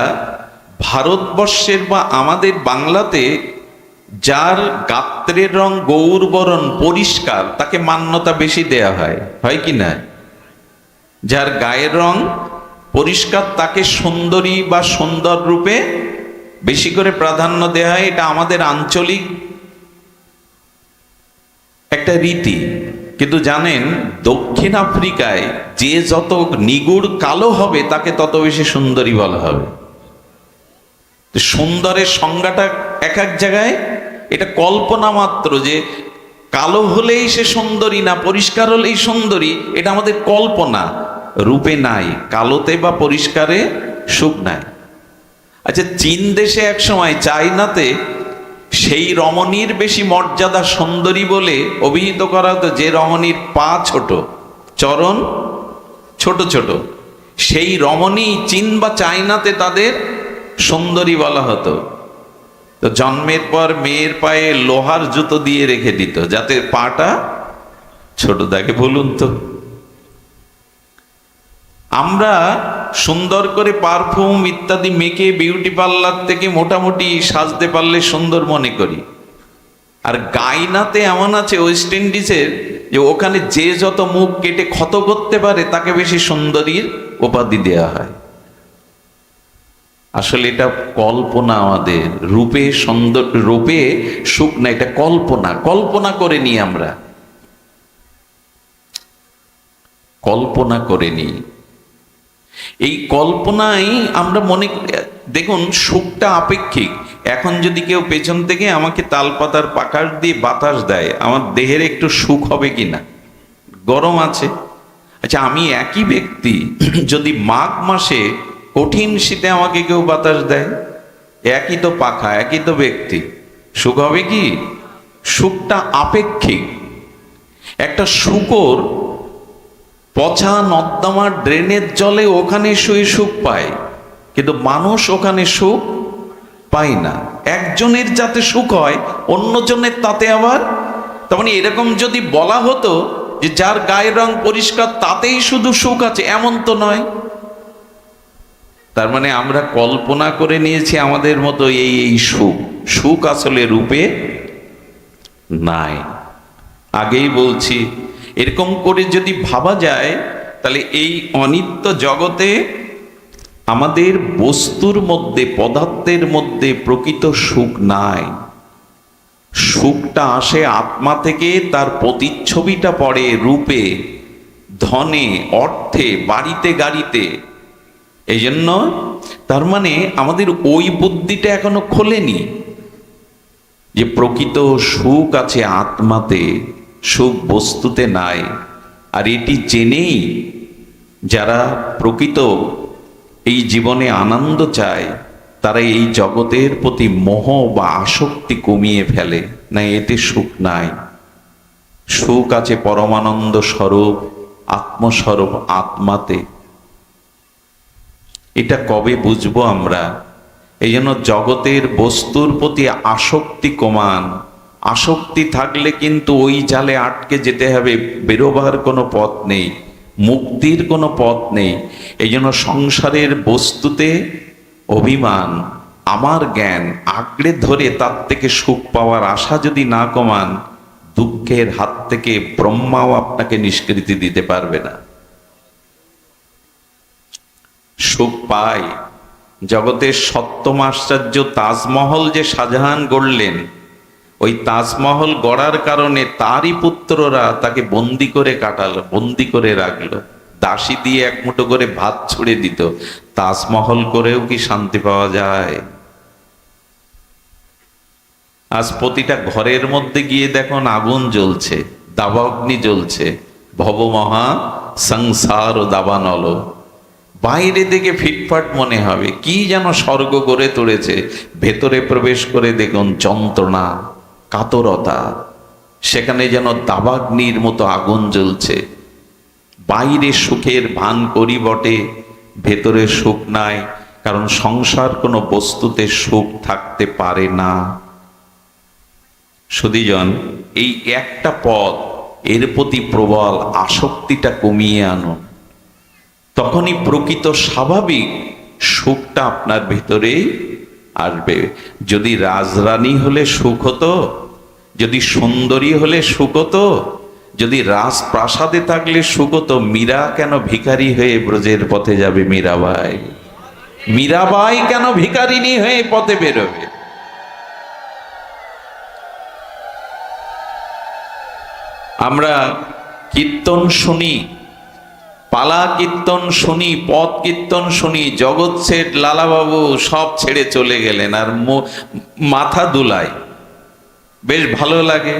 ভারতবর্ষের বা আমাদের বাংলাতে যার গাত্রের রং গৌর বরণ, পরিষ্কার, তাকে মান্যতা বেশি দেয়া হয় কি না? যার গায়ের রং পরিষ্কার তাকে সুন্দরী বা সুন্দর রূপে বেশি করে প্রাধান্য দেয়া হয়। এটা আমাদের আঞ্চলিক একটা রীতি। কিন্তু জানেন, দক্ষিণ আফ্রিকায় যে যত নিগুড় কালো হবে তাকে তত বেশি সুন্দরী বলা হবে। সুন্দরের সংজ্ঞাটা এক এক জায়গায়, এটা কল্পনা মাত্র যে কালো হলেই সে সুন্দরী না, পরিষ্কার হলেই সুন্দরী, এটা আমাদের কল্পনা। রূপে নাই, কালোতে বা পরিষ্কারে সুখ নাই। আচ্ছা, চীন দেশে এক সময়, চায়নাতে, সেই রমণীর বেশি মর্যাদা সুন্দরী বলে অভিহিত করা হতো যে রমণীর পা ছোট, চরণ ছোট ছোট, সেই রমণী চীন বা চায়নাতে তাদের সুন্দরী বলা হতো। তো জন্মের পর মেয়ের পায়ে লোহার জুতো দিয়ে রেখে দিত যাতে পাটা ছোট থাকে। বলুন তো, আমরা সুন্দর করে পারফিউম ইত্যাদি মেখে বিউটি পার্লার থেকে মোটামুটি সাজতে পারলে সুন্দর মনে করি। আর গাইনাতে এমন আছে ওয়েস্ট ইন্ডিজের, যে ওখানে যে যত মুখ কেটে ক্ষত করতে পারে তাকে বেশি সুন্দরীর উপাধি দেওয়া হয়। আসলে এটা কল্পনা। আমাদের রূপে সুন্দর, রূপে সুখ না, এটা কল্পনা। কল্পনা করে নিই আমরা, কল্পনা করে নিই। এই কল্পনাই আমরা মনে করি। দেখুন, সুখটা আপেক্ষিক। এখন যদি কেউ পেছন থেকে আমাকে তালপাতার পাকার দিয়ে বাতাস দেয়, আমার দেহের একটু সুখ হবে কিনা? গরম আছে। আচ্ছা, আমি একই ব্যক্তি যদি মাঘ মাসে কঠিন শীতে আমাকে কেউ বাতাস দেয়, একই তো পাখা, একই তো ব্যক্তি, সুখ হবে কি? সুখটা আপেক্ষিক। একটা শূকর পচা নর্দমার ড্রেনের জলে ওখানে শুয়ে সুখ পায়, কিন্তু মানুষ ওখানে সুখ পায় না। একজনের যাতে সুখ হয়, অন্যজনের তাতে আবার। তার মানে এরকম যদি বলা হতো যে যার গায়ের রং পরিষ্কার তাতেই শুধু সুখ আছে, এমন তো নয়। তার মানে আমরা কল্পনা করে নিয়েছি আমাদের মতো এই সুখ। সুখ আসলে রূপে নাই। আগেই বলছি, এরকম করে যদি ভাবা যায়, তাহলে এই অনিত্য জগতে আমাদের বস্তুর মধ্যে, পদার্থের মধ্যে প্রকৃত সুখ নাই। সুখটা আসে আত্মা থেকে, তার প্রতিচ্ছবিটা পড়ে রূপে, ধনে, অর্থে, বাড়িতে, গাড়িতে। এই জন্য তার মানে আমাদের ওই বুদ্ধিটা এখনো খোলেনি যে প্রকৃত সুখ আছে আত্মাতে, সুখ বস্তুতে নাই। আর এটি জেনেই যারা প্রকৃত এই জীবনে আনন্দ চায়, তারা এই জগতের প্রতি মোহ বা আসক্তি কমিয়ে ফেলে। না, এতে সুখ নাই। সুখ আছে পরমানন্দ স্বরূপ, আত্মস্বরূপ আত্মাতে। এটা কবে বুঝবো আমরা? এই জন্য জগতের বস্তুর প্রতি আসক্তি কমান। আসক্তি থাকলে কিন্তু ওই জালে আটকে যেতে হবে, বেরোবার কোনো পথ নেই, মুক্তির কোনো পথ নেই। এই জন্য সংসারের বস্তুতে অভিমান, আমার জ্ঞান আঁকড়ে ধরে তার থেকে সুখ পাওয়ার আশা যদি না কমান, দুঃখের হাত থেকে ব্রহ্মাও আপনাকে নিষ্কৃতি দিতে পারবে না। সুখ পাই। জগতের সপ্তম আশ্চর্য তাজমহল যে শাহজাহান গড়লেন, ওই তাজমহল গড়ার কারণে তারই পুত্ররা তাকে বন্দি করে কাটালো, বন্দি করে রাখলো, দাসী দিয়ে এক মুঠো করে ভাত ছুড়ে দিত। তাজমহল করেও কি শান্তি পাওয়া যায়? আজ প্রতিটা ঘরের মধ্যে গিয়ে দেখুন আগুন জ্বলছে, দাবাগ্নি জ্বলছে, ভবমহা সংসার ও দাবানল। বাইরে দেখে ফিটফাট মনে হবে, কি যেন স্বর্গ গড়ে তুলেছে। ভেতরে প্রবেশ করে দেখুন যন্ত্রণা, কাতরতা, সেখানে যেন দাবাগ্নির মতো আগুন জ্বলছে। বাইরে সুখের ভান করি বটে, ভেতরে সুখ নাই। কারণ সংসার কোনো বস্তুতে সুখ থাকতে পারে না। সুধীজন, এই একটা পথ, এর প্রতি প্রবল আসক্তিটা কমিয়ে আনুন, তখনই প্রকৃত স্বাভাবিক সুখটা আপনার ভেতরেই আসবে। যদি রাজরানী হলে সুখ হতো, যদি সুন্দরী হলে সুখ হতো, যদি রাজপ্রাসাদে থাকলে সুখ হতো, মীরা কেন ভিখারি হয়ে ব্রজের পথে যাবে? মীরাবাই, মীরাবাই কেন ভিখারিনী হয়ে পথে বেরোবে? আমরা কীর্তন শুনি, পালা কীর্তন শুনি, পদ কীর্তন শুনি, জগৎ শেঠ, লালাবাবু সব ছেড়ে চলে গেলেন। আর মাথা দুলায়, বেশ ভালো লাগে।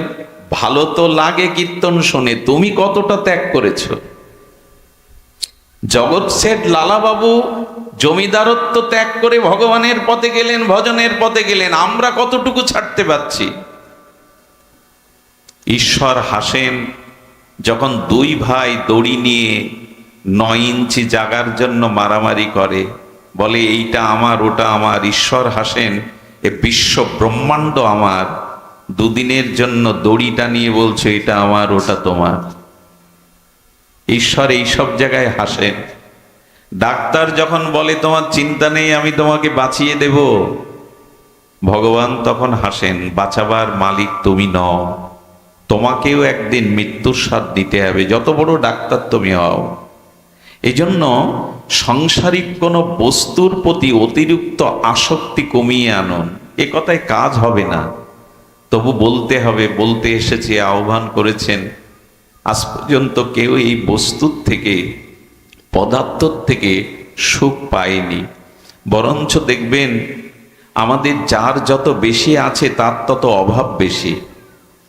ভালো তো লাগে কীর্তন শুনে, তুমি কতটা ত্যাগ করেছো? জগৎ শেঠ, লালাবাবু জমিদারত্ব ত্যাগ করে ভগবানের পথে গেলেন, ভজনের পথে গেলেন। আমরা কতটুকু ছাড়তে পারছি? ঈশ্বর হাসেন যখন দুই ভাই দড়ি নিয়ে 9 ইঞ্চি জাগার জন্য মারামারি করে, বলে এইটা আমার, ওটা আমার। ঈশ্বর হাসেন, এ বিশ্ব ব্রহ্মাণ্ড আমার, দুদিনের জন্য দড়িটা নিয়ে বলছে এটা আমার, ওটা তোমার। ঈশ্বর এই সব জায়গায় হাসেন। ডাক্তার যখন বলে তোমার চিন্তা নেই, আমি তোমাকে বাঁচিয়ে দেব, ভগবান তখন হাসেন, বাঁচাবার মালিক তুমি নও, তোমাকেও একদিন মৃত্যুর স্বাদ দিতে হবে, যত বড় ডাক্তার তুমি হও। এই জন্য সাংসারিক কোনো বস্তুর প্রতি অতিরিক্ত আসক্তি কমিয়ে আনুন। এ কথায় কাজ হবে না, তবু বলতে হবে, বলতে এসেছি, আহ্বান করেছেন। আজ পর্যন্ত কেউ এই বস্তুর থেকে, পদার্থর থেকে সুখ পায়নি। বরঞ্চ দেখবেন আমাদের যার যত বেশি আছে তার তত অভাব বেশি।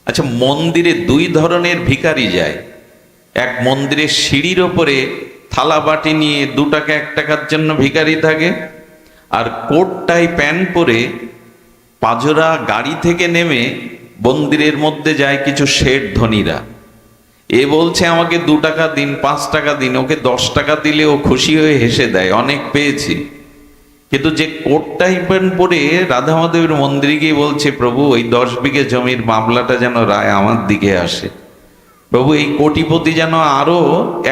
আচ্ছা, মন্দিরে 2 ধরনের ভিখারি যায়। এক মন্দিরের সিঁড়ির ওপরে থালা বাটি নিয়ে 2 টাকা 1 টাকার জন্য ভিখারি থাকে, আর কোট টাই প্যান্ট পরে পাজরা গাড়ি থেকে নেমে মন্দিরের মধ্যে যায় কিছু শেঠ ধনীরা। এ বলছে আমাকে 2 টাকা দিন, 5 টাকা দিন। ওকে 10 টাকা দিলে ও খুশি হয়ে হেসে দেয়, অনেক পেয়েছি। কিন্তু যে কোট টাই প্যান্ট পরে রাধা মাধবের মন্দিরে গিয়ে বলছে, প্রভু ওই 10 বিঘে জমির মামলাটা যেন রায় আমার দিকে আসে, প্রভু এই কোটিপতি যেন আরো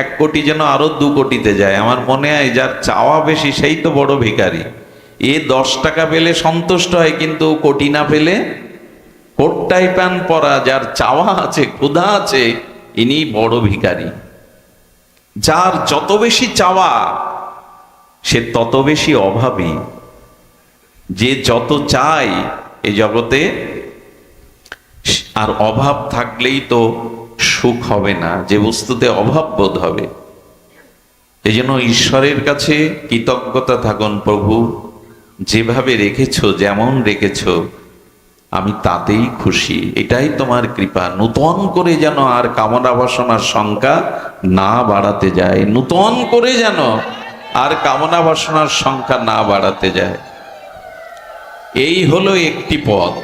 1 কোটি যেন আরো 2 কোটিতে যায়। আমার মনে হয় যার চাওয়া বেশি সেই তো বড় ভিখারি। এ 10 টাকা পেলে সন্তুষ্ট হয়, কিন্তু কোটি না পেলে, কোট টাই প্যান্ট পরা যার চাওয়া আছে, ক্ষুধা আছে, ইনি বড় ভিখারি। যার যত বেশি চাওয়া সে তত বেশি অভাবী। যে যত চায় এই জগতে, আর অভাব থাকলেই তো সুখ হবে না, যে বস্তুতে অভাব বোধ হবে। এই জন্য ঈশ্বরের কাছে কৃতজ্ঞতা থাকুন, প্রভু যেভাবে রেখেছো, যেমন রেখেছো আমি তাতেই খুশি, এটাই তোমার কৃপা। নূতন করে যেন আর কামনা বাসনার সংখ্যা না বাড়াতে যায়, নূতন করে যেন আর কামনা বাসনার সংখ্যা না বাড়াতে যায়। এই হলো একটি পথ।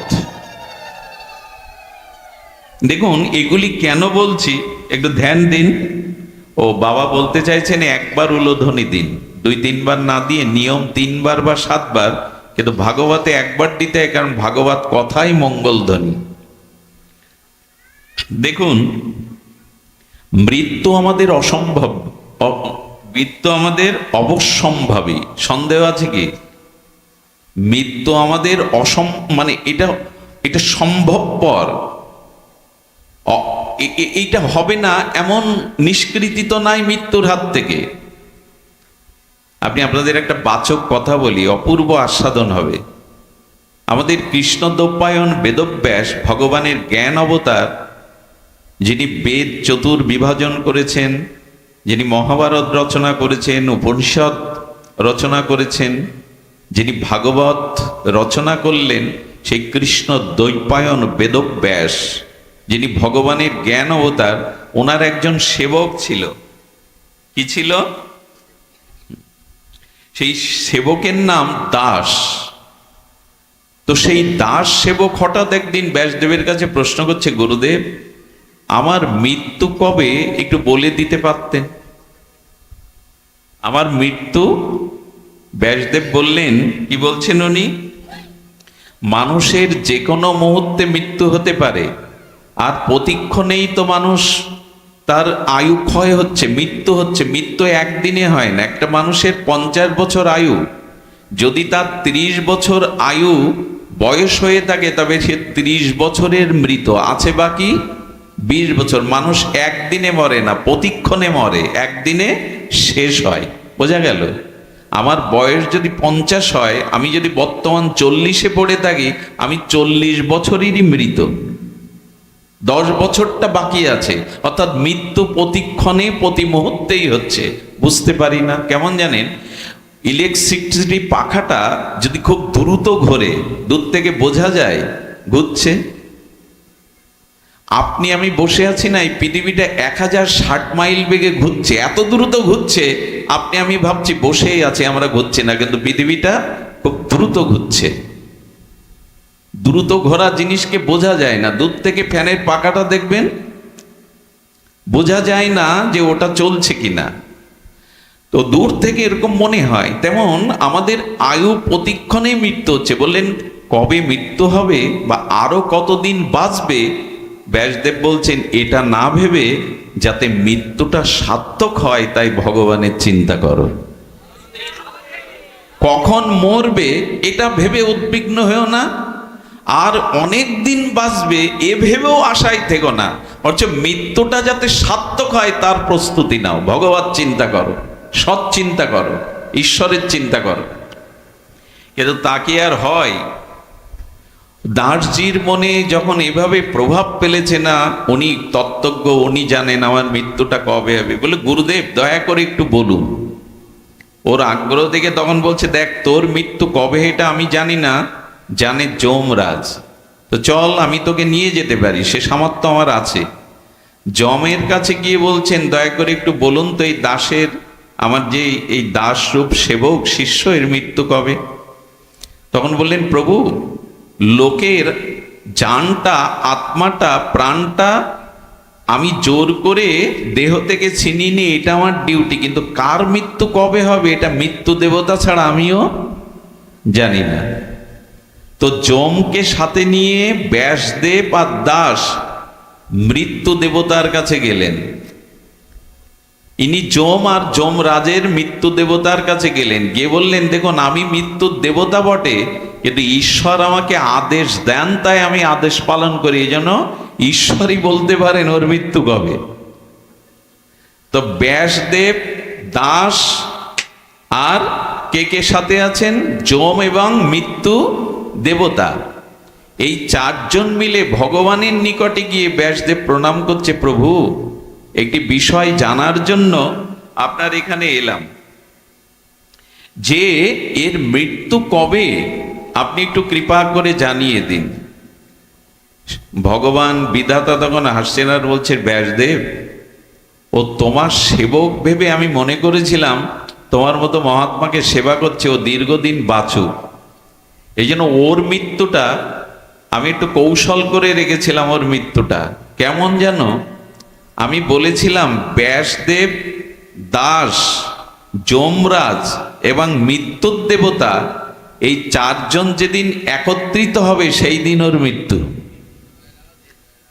দেখুন এগুলি কেন বলছি একটু ধ্যান দিন। ও বাবা বলতে চাইছেন 1 বার উলোধ্বনি দিন, 2-3 বার না দিয়ে নিয়ম 3 বার বা 7 বার, কিন্তু ভাগবতে 1 বার দিতে হয়, কারণ ভাগবত কথাই মঙ্গলধ্বনি। দেখুন মৃত্যু আমাদের অসম্ভব, মৃত্যু আমাদের অবশ্যম্ভাবী। সন্দেহ আছে কি? মৃত্যু আমাদের মানে এটা সম্ভবপর, এইটা হবে না এমন নিষ্কৃতি তো নাই মৃত্যুর হাত থেকে। আপনাদের একটা বাচক কথা বলি, অপূর্ব আস্বাদন হবে। আমাদের কৃষ্ণদ্বৈপায়ন বেদব্যাস ভগবানের জ্ঞান অবতার, যিনি বেদ চতুর্বিভাজন করেছেন, যিনি মহাভারত রচনা করেছেন, উপনিষদ রচনা করেছেন, যিনি ভাগবত রচনা করলেন, সেই কৃষ্ণ দ্বৈপায়ন বেদব্যাস, যিনি ভগবানের জ্ঞান অবতার, ওনার একজন সেবক ছিল। কি ছিল? সেই সেবকের নাম দাস। তো সেই দাস সেবক হঠাৎ একদিন ব্যাসদেবের কাছে প্রশ্ন করছে, গুরুদেব আমার মৃত্যু কবে একটু বলে দিতে পারতেন? আমার মৃত্যু, ব্যাসদেব বললেন, কি বলছেন উনি, মানুষের যে কোনো মুহূর্তে মৃত্যু হতে পারে, আর প্রতিক্ষণেই তো মানুষ তার আয়ু ক্ষয় হচ্ছে, মৃত্যু হচ্ছে। মৃত্যু একদিনে হয় না। একটা মানুষের 50 বছর আয়ু, যদি তার 30 বছর আয়ু বয়স হয়ে থাকে, তবে সে 30 বছরের মৃত আছে, বাকি 20 বছর। মানুষ একদিনে মরে না, প্রতিক্ষণে মরে, একদিনে শেষ হয়। বোঝা গেল? আমার বয়স যদি 50 হয়, আমি যদি বর্তমান 40-এ পড়ে থাকি, আমি 40 বছরেরই মৃত। 10 বছরটা বাকি আছে, অর্থাৎ মৃত্যু প্রতিক্ষণে প্রতি মুহূর্তেই হচ্ছে। বুঝতে পারি না, কেমন জানেন, ইলেকট্রিসিটি পাখাটা যদি খুব দ্রুত ঘোরে, দূর থেকে বোঝা যায় ঘুরছে। আপনি আমি বসে আছি না, এই পৃথিবীটা 1060 মাইল বেগে ঘুরছে, এত দ্রুত ঘুরছে। আপনি আমি ভাবছি বসেই আছি, আমরা ঘুরছি না, কিন্তু পৃথিবীটা খুব দ্রুত ঘুরছে। দ্রুত ঘোরা জিনিসকে বোঝা যায় না, দূর থেকে ফ্যানের পাখাটা দেখবেন, বোঝা যায় না যে ওটা চলছে কিনা, তো দূর থেকে এরকম মনে হয়। তেমন আমাদের আয়ু প্রতিক্ষণে মৃত্যু হচ্ছে। বললেন কবে মৃত্যু হবে বা আরো কতদিন বাঁচবে, ব্যাসদেব বলছেন এটা না ভেবে যাতে মৃত্যুটা সার্থক হয় তাই ভগবানের চিন্তা করো। কখন মরবে এটা ভেবে উদ্বিগ্ন হয়েও না, আর অনেক দিন বাঁচবে এ ভেবেও আশায় থেকো না, অথচ মৃত্যুটা যাতে সার্থক হয় তার প্রস্তুতি নাও। ভগবান চিন্তা করো, সৎ চিন্তা করো, ঈশ্বরের চিন্তা করো। কিন্তু তা কি আর হয়? দাসজির মনে যখন এভাবে প্রভাব ফেলেছে না, উনি তত্ত্বজ্ঞ, উনি জানেন আমার মৃত্যুটা কবে হবে, বলে গুরুদেব দয়া করে একটু বলুন। ওর আগ্রহ থেকে তখন বলছে, দেখ তোর মৃত্যু কবে এটা আমি জানি না, জানে যমরাজ। তো চল আমি তোকে নিয়ে যেতে পারি, সে সামর্থ্য আমার আছে। যমের কাছে গিয়ে বলছেন দয়া করে একটু বলুন তো এই দাসের, আমার যে এই দাসরূপ সেবক শিষ্য, এর মৃত্যু কবে? তখন বললেন প্রভু, লোকের জানটা, আত্মাটা, প্রাণটা আমি জোর করে দেহ থেকে ছিনিয়ে নিই, এটা আমার ডিউটি, কিন্তু কার মৃত্যু কবে হবে এটা মৃত্যু দেবতা ছাড়া আমিও জানি না। তো যমকে সাথে নিয়ে ব্যাসদেব আর দাস মৃত্যু দেবতার কাছে গেলেন। ইনি যম আর যমরাজের মৃত্যু দেবতার কাছে গেলেন, গিয়ে বললেন দেখুন আমি মৃত্যুর দেবতা বটে, কিন্তু ঈশ্বর আমাকে আদেশ দেন তাই আমি আদেশ পালন করি, এই জন্য ঈশ্বরই বলতে পারেন ওর মৃত্যু কবে। তো ব্যাসদেব, দাস আর কে কে সাথে আছেন, যম এবং মৃত্যু দেবতা, এই চারজন মিলে ভগবানের নিকটে গিয়ে ব্যাসদেব প্রণাম করছে, প্রভু একটি বিষয় জানার জন্য আপনার এখানে এলাম, যে এর মৃত্যু কবে আপনি একটু কৃপা করে জানিয়ে দিন। ভগবান বিধাতা তখন হাসছেন আর বলছে, ব্যাসদেব ও তোমার সেবক ভেবে আমি মনে করেছিলাম তোমার মতো মহাত্মাকে সেবা করছে, ও দীর্ঘদিন বাঁচুক, এই জন্য ওর মৃত্যুটা আমি একটু কৌশল করে রেখেছিলাম। ওর মৃত্যুটা কেমন যেন, আমি বলেছিলাম ব্যাসদেব, দাস, যমরাজ এবং মৃত্যুর দেবতা এই চারজন যেদিন একত্রিত হবে সেই দিন ওর মৃত্যু।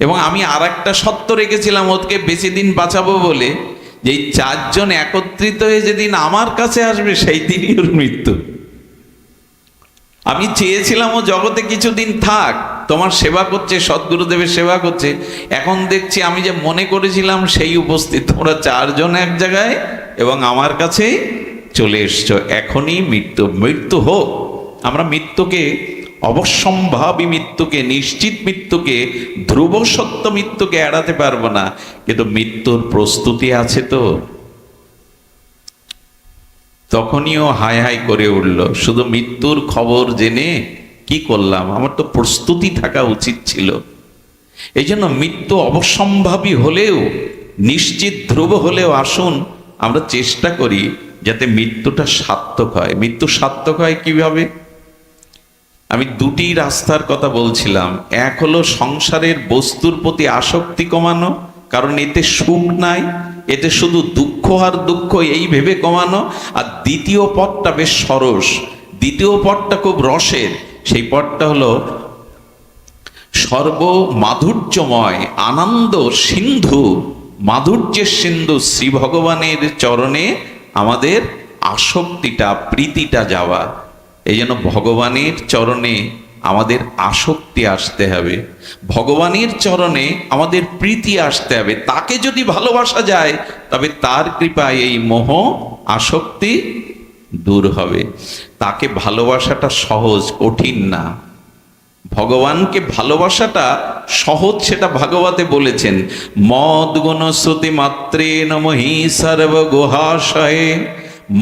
এবং আমি আর একটা সত্য রেখেছিলাম ওকে বেশি দিন বাঁচাবো বলে, যে এই চারজন একত্রিত হয়ে যেদিন আমার কাছে আসবে সেই দিনই ওর মৃত্যু। আমি চেয়েছিলাম ও জগতে কিছুদিন থাক, তোমার সেবা করছে, সদ্গুরুদেবের সেবা করছে, এখন দেখছি আমি যে মনে করেছিলাম সেই উপস্থিত, তোমরা চারজন এক জায়গায় এবং আমার কাছে চলে এসছো, এখনই মৃত্যু হোক। আমরা মৃত্যুকে, অবশ্যম্ভাবী মৃত্যুকে, নিশ্চিত মৃত্যুকে, ধ্রুব সত্য মৃত্যুকে এড়াতে পারবো না, কিন্তু মৃত্যুর প্রস্তুতি আছে তো। তখনই ও হাই হাই করে উঠল, শুধু মৃত্যুর খবর জেনে কি করলাম, আমার তো প্রস্তুতি থাকা উচিত ছিল। এই জন্য মৃত্যু অবশ্যম্ভাবী হলেও, নিশ্চিত ধ্রুব হলেও আসুন আমরা চেষ্টা করি যাতে মৃত্যুটা সার্থক হয়। মৃত্যু সার্থক হয় কিভাবে? আমি দুটি রাস্তার কথা বলছিলাম। এক হলো সংসারের বস্তুর প্রতি আসক্তি কমানো, কারণ এতে সুখ নাই, এতে শুধু দুঃখ আর দুঃখ, এই ভেবে কমানো। আর দ্বিতীয় পথটা বেশ সরস, দ্বিতীয় পথটা খুব রসের, সেই পথটা হলো সর্ব মাধুর্যময় আনন্দ সিন্ধু, মাধুর্যের সিন্ধু শ্রী ভগবানের চরণে আমাদের আসক্তিটা, প্রীতিটা যাওয়া। এই জন্য ভগবানের চরণে আমাদের আসক্তি আসতে হবে, ভগবানের চরণে আমাদের প্রীতি আসতে হবে। তাকে যদি ভালোবাসা যায় তবে তার কৃপায় এই মোহ আসক্তি দূর হবে। তাকে ভালোবাসাটা সহজ, কঠিন না। ভগবানকে ভালোবাসাটা সহজ সেটা ভাগবতে বলেছেন, মদ গুণ শ্রুতি মাত্রে নমহি সর্ব গুহাশয়ে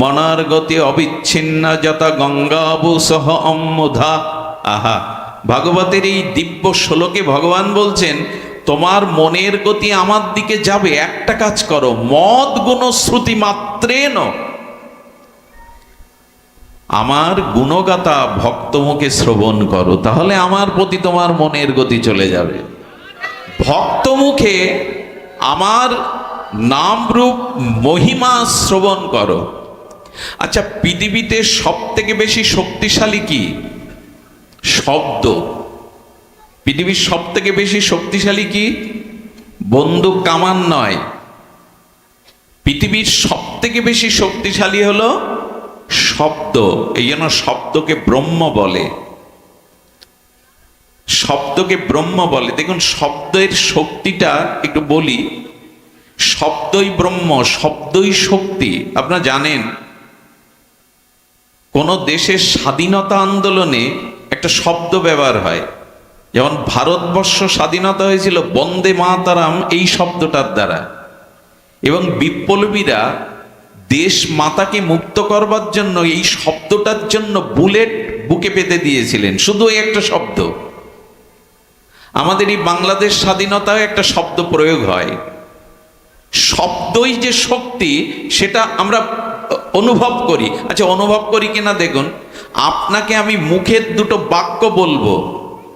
মনার গতি অবিচ্ছিন্ন যত গঙ্গাবু সহ অম্মুধা। আহা, ভাগবতের এই দিব্য শ্লোকে ভগবান বলছেন তোমার মনের গতি আমার দিকে যাবে, একটা কাজ করো, মদ গুণ শ্রুতি মাত্রেন, আমার গুণগাতা ভক্তমুখে শ্রবণ করো, তাহলে আমার প্রতি তোমার মনের গতি চলে যাবে। ভক্তমুখে আমার নাম রূপ মহিমা শ্রবণ করো। আচ্ছা, পৃথিবীতে সব থেকে বেশি শক্তিশালী কি? শব্দ। পৃথিবীর সব থেকে বেশি শক্তিশালী কি? বন্দুক কামান নয়, পৃথিবীর সব থেকে বেশি শক্তিশালী হলো শব্দ। এই জন্য শব্দকে ব্রহ্ম বলে, শব্দকে ব্রহ্ম বলে। দেখুন শব্দের শক্তিটা একটু বলি, শব্দই ব্রহ্ম, শব্দই শক্তি। আপনারা জানেন কোন দেশের স্বাধীনতা আন্দোলনে একটা শব্দ ব্যবহার হয়, যেমন ভারতবর্ষ স্বাধীনতা হয়েছিল বন্দে মাতারাম এই শব্দটার দ্বারা, এবং বিপ্লবীরা দেশ মাতাকে মুক্ত করবার জন্য এই শব্দটার জন্য বুলেট বুকে পেতে দিয়েছিলেন, শুধু একটা শব্দ। আমাদের এই বাংলাদেশ স্বাধীনতায় একটা শব্দ প্রয়োগ হয়। শব্দই যে শক্তি সেটা আমরা অনুভব করি। আচ্ছা, অনুভব করি কিনা দেখুন, আপনাকে আমি মুখের দুটো বাক্য বলবো,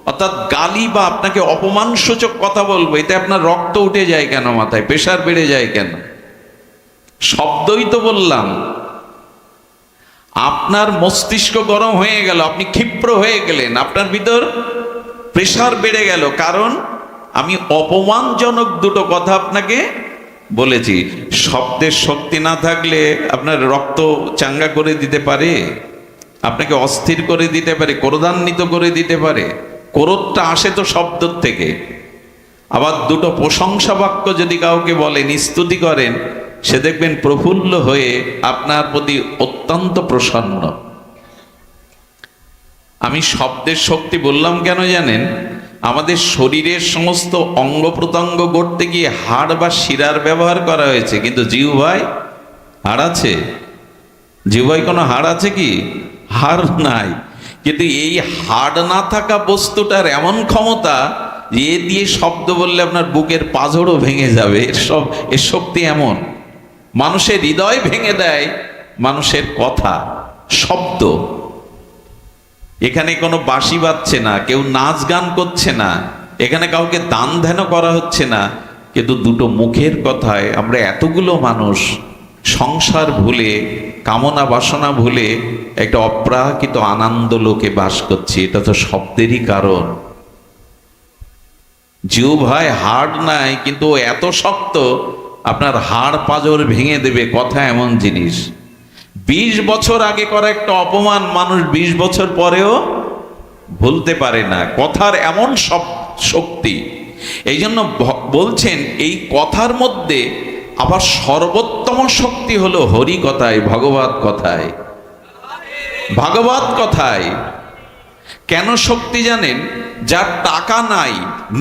অর্থাৎ গালি বা আপনাকে অপমানসূচক কথা বলবো, এতে আপনার রক্ত উঠে যায় কেন, মাথায় প্রেশার বেড়ে যায় কেন? শব্দই তো বললাম। আপনার মস্তিষ্ক গরম হয়ে গেল, আপনি ক্ষিপ্র হয়ে গেলেন, আপনার ভিতর প্রেশার বেড়ে গেল, কারণ আমি অপমানজনক দুটো কথা আপনাকে বলেছি। শব্দের শক্তি না থাকলে আপনার রক্ত চাঙ্গা করে দিতে পারে, আপনাকে অস্থির করে দিতে পারে, ক্রোধান্বিত করে দিতে পারে। ক্রোধটা আসে তো শব্দ থেকে। আবার দুটো প্রশংসা বাক্য যদি কাউকে বলেন, স্তুতি করেন, সে দেখবেন প্রফুল্ল হয়ে আপনার প্রতি অত্যন্ত প্রসন্ন। আমি শব্দের শক্তি বললাম কেন জানেন? আমাদের শরীরের সমস্ত অঙ্গ প্রত্যঙ্গ গড়তে গিয়ে হাড় বা শিরার ব্যবহার করা হয়েছে, কিন্তু জিহ্বায় হাড় আছে? জিহ্বায় কোনো হাড় আছে কি? হাড় নাই। কিন্তু এই হাড় না থাকা বস্তুটার এমন ক্ষমতা যে এ দিয়ে শব্দ বললে আপনার বুকের পাঁজরও ভেঙে যাবে। এর শক্তি এমন, মানুষের হৃদয় ভেঙে দেয় মানুষের কথা, শব্দ। এখানে কোনো বাঁশি বাজছে না, কেউ নাচ গান করছে না, এখানে কাউকে দান ধ্যান করা হচ্ছে না, কিন্তু দুটো মুখের কথায় আমরা এতগুলো মানুষ সংসার ভুলে, কামনা বাসনা ভুলে একটা অপ্রাকৃত আনন্দ লোকে বাস করছি। এটা তো শব্দেরই কারণ। জিহ্বায় হাড় নাই, কিন্তু এত শক্ত আপনার হাড় পাঁজর ভেঙে দেবে। কথা এমন জিনিস, 20 বছর আগে করা একটা অপমান মানুষ 20 বছর পরেও ভুলতে পারে না। কথার এমন সব শক্তি। এই জন্য বলছেন এই কথার মধ্যে আবার সর্বোত্তম শক্তি হলো হরি কথায়, ভগবত কথায়। ভাগবত কথায় কেন শক্তি জানেন? যার টাকা নাই,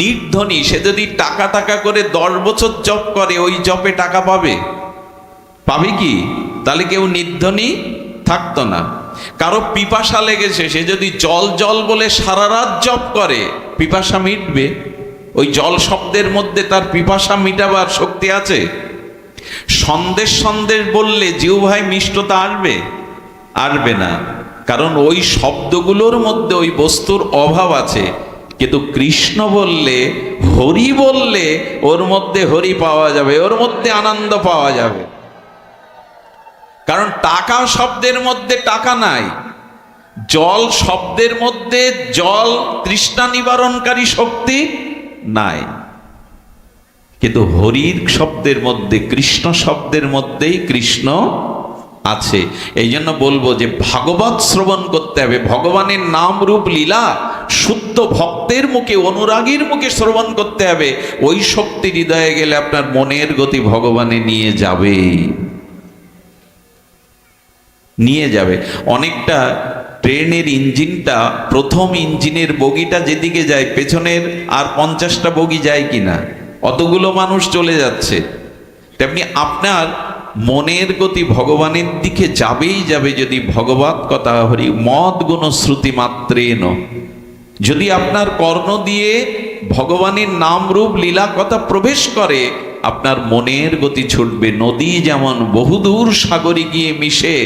নির্ধনী, সে যদি টাকা টাকা করে 10 বছর জপ করে, ওই জপে টাকা পাবে? পাবে কি? তাহলে কেউ নির্ধনী থাকতো না। কারো পিপাসা লেগেছে, সে যদি জল জল বলে সারা রাত জপ করে, পিপাসা মিটবে? ওই জল শব্দের মধ্যে তার পিপাসা মিটাবার শক্তি আছে? সন্দেশ সন্দেশ বললে জিহ্বায় মিষ্টতা আসবে? আসবে না, কারণ ওই শব্দগুলোর মধ্যে ওই বস্তুর অভাব আছে। কিন্তু কৃষ্ণ বললে, হরি বললে, ওর মধ্যে হরি পাওয়া যাবে, ওর মধ্যে আনন্দ পাওয়া যাবে। কারণ টাকা শব্দের মধ্যে টাকা নাই, জল শব্দের মধ্যে জল তৃষ্ণা নিবারণকারী শক্তি নাই, কিন্তু হরির শব্দের মধ্যে, কৃষ্ণ শব্দের মধ্যেই কৃষ্ণ আছে। এই জন্য বলবো যে ভাগবত শ্রবণ করতে হবে। ভগবানের নাম রূপ লীলা শুদ্ধ ভক্তের মুখে, অনুরাগীর মুখে শ্রবণ করতে হবে। ওই শক্তি হৃদয়ে গেলে আপনার মনের গতি ভগবানে নিয়ে যাবে, নিয়ে যাবে। অনেকটা ট্রেনের ইঞ্জিনটা, প্রথম ইঞ্জিনের বগিটা যেদিকে যায় পেছনের আর 50টা বগি যায় কিনা, অতগুলো মানুষ চলে যাচ্ছে। তেমনি আপনার মনের গতি ভগবানের দিকে যাবেই যাবে যদি ভগবত কথা হরি মদ গুণ শ্রুতি মাত্রেন। যদি আপনার কর্ণ দিয়ে ভগবানের নাম রূপ লীলা কথা প্রবেশ করে, আপনার মনের গতি ছুটবে। নদী যেমন বহুদূর সাগরে গিয়ে মিশে,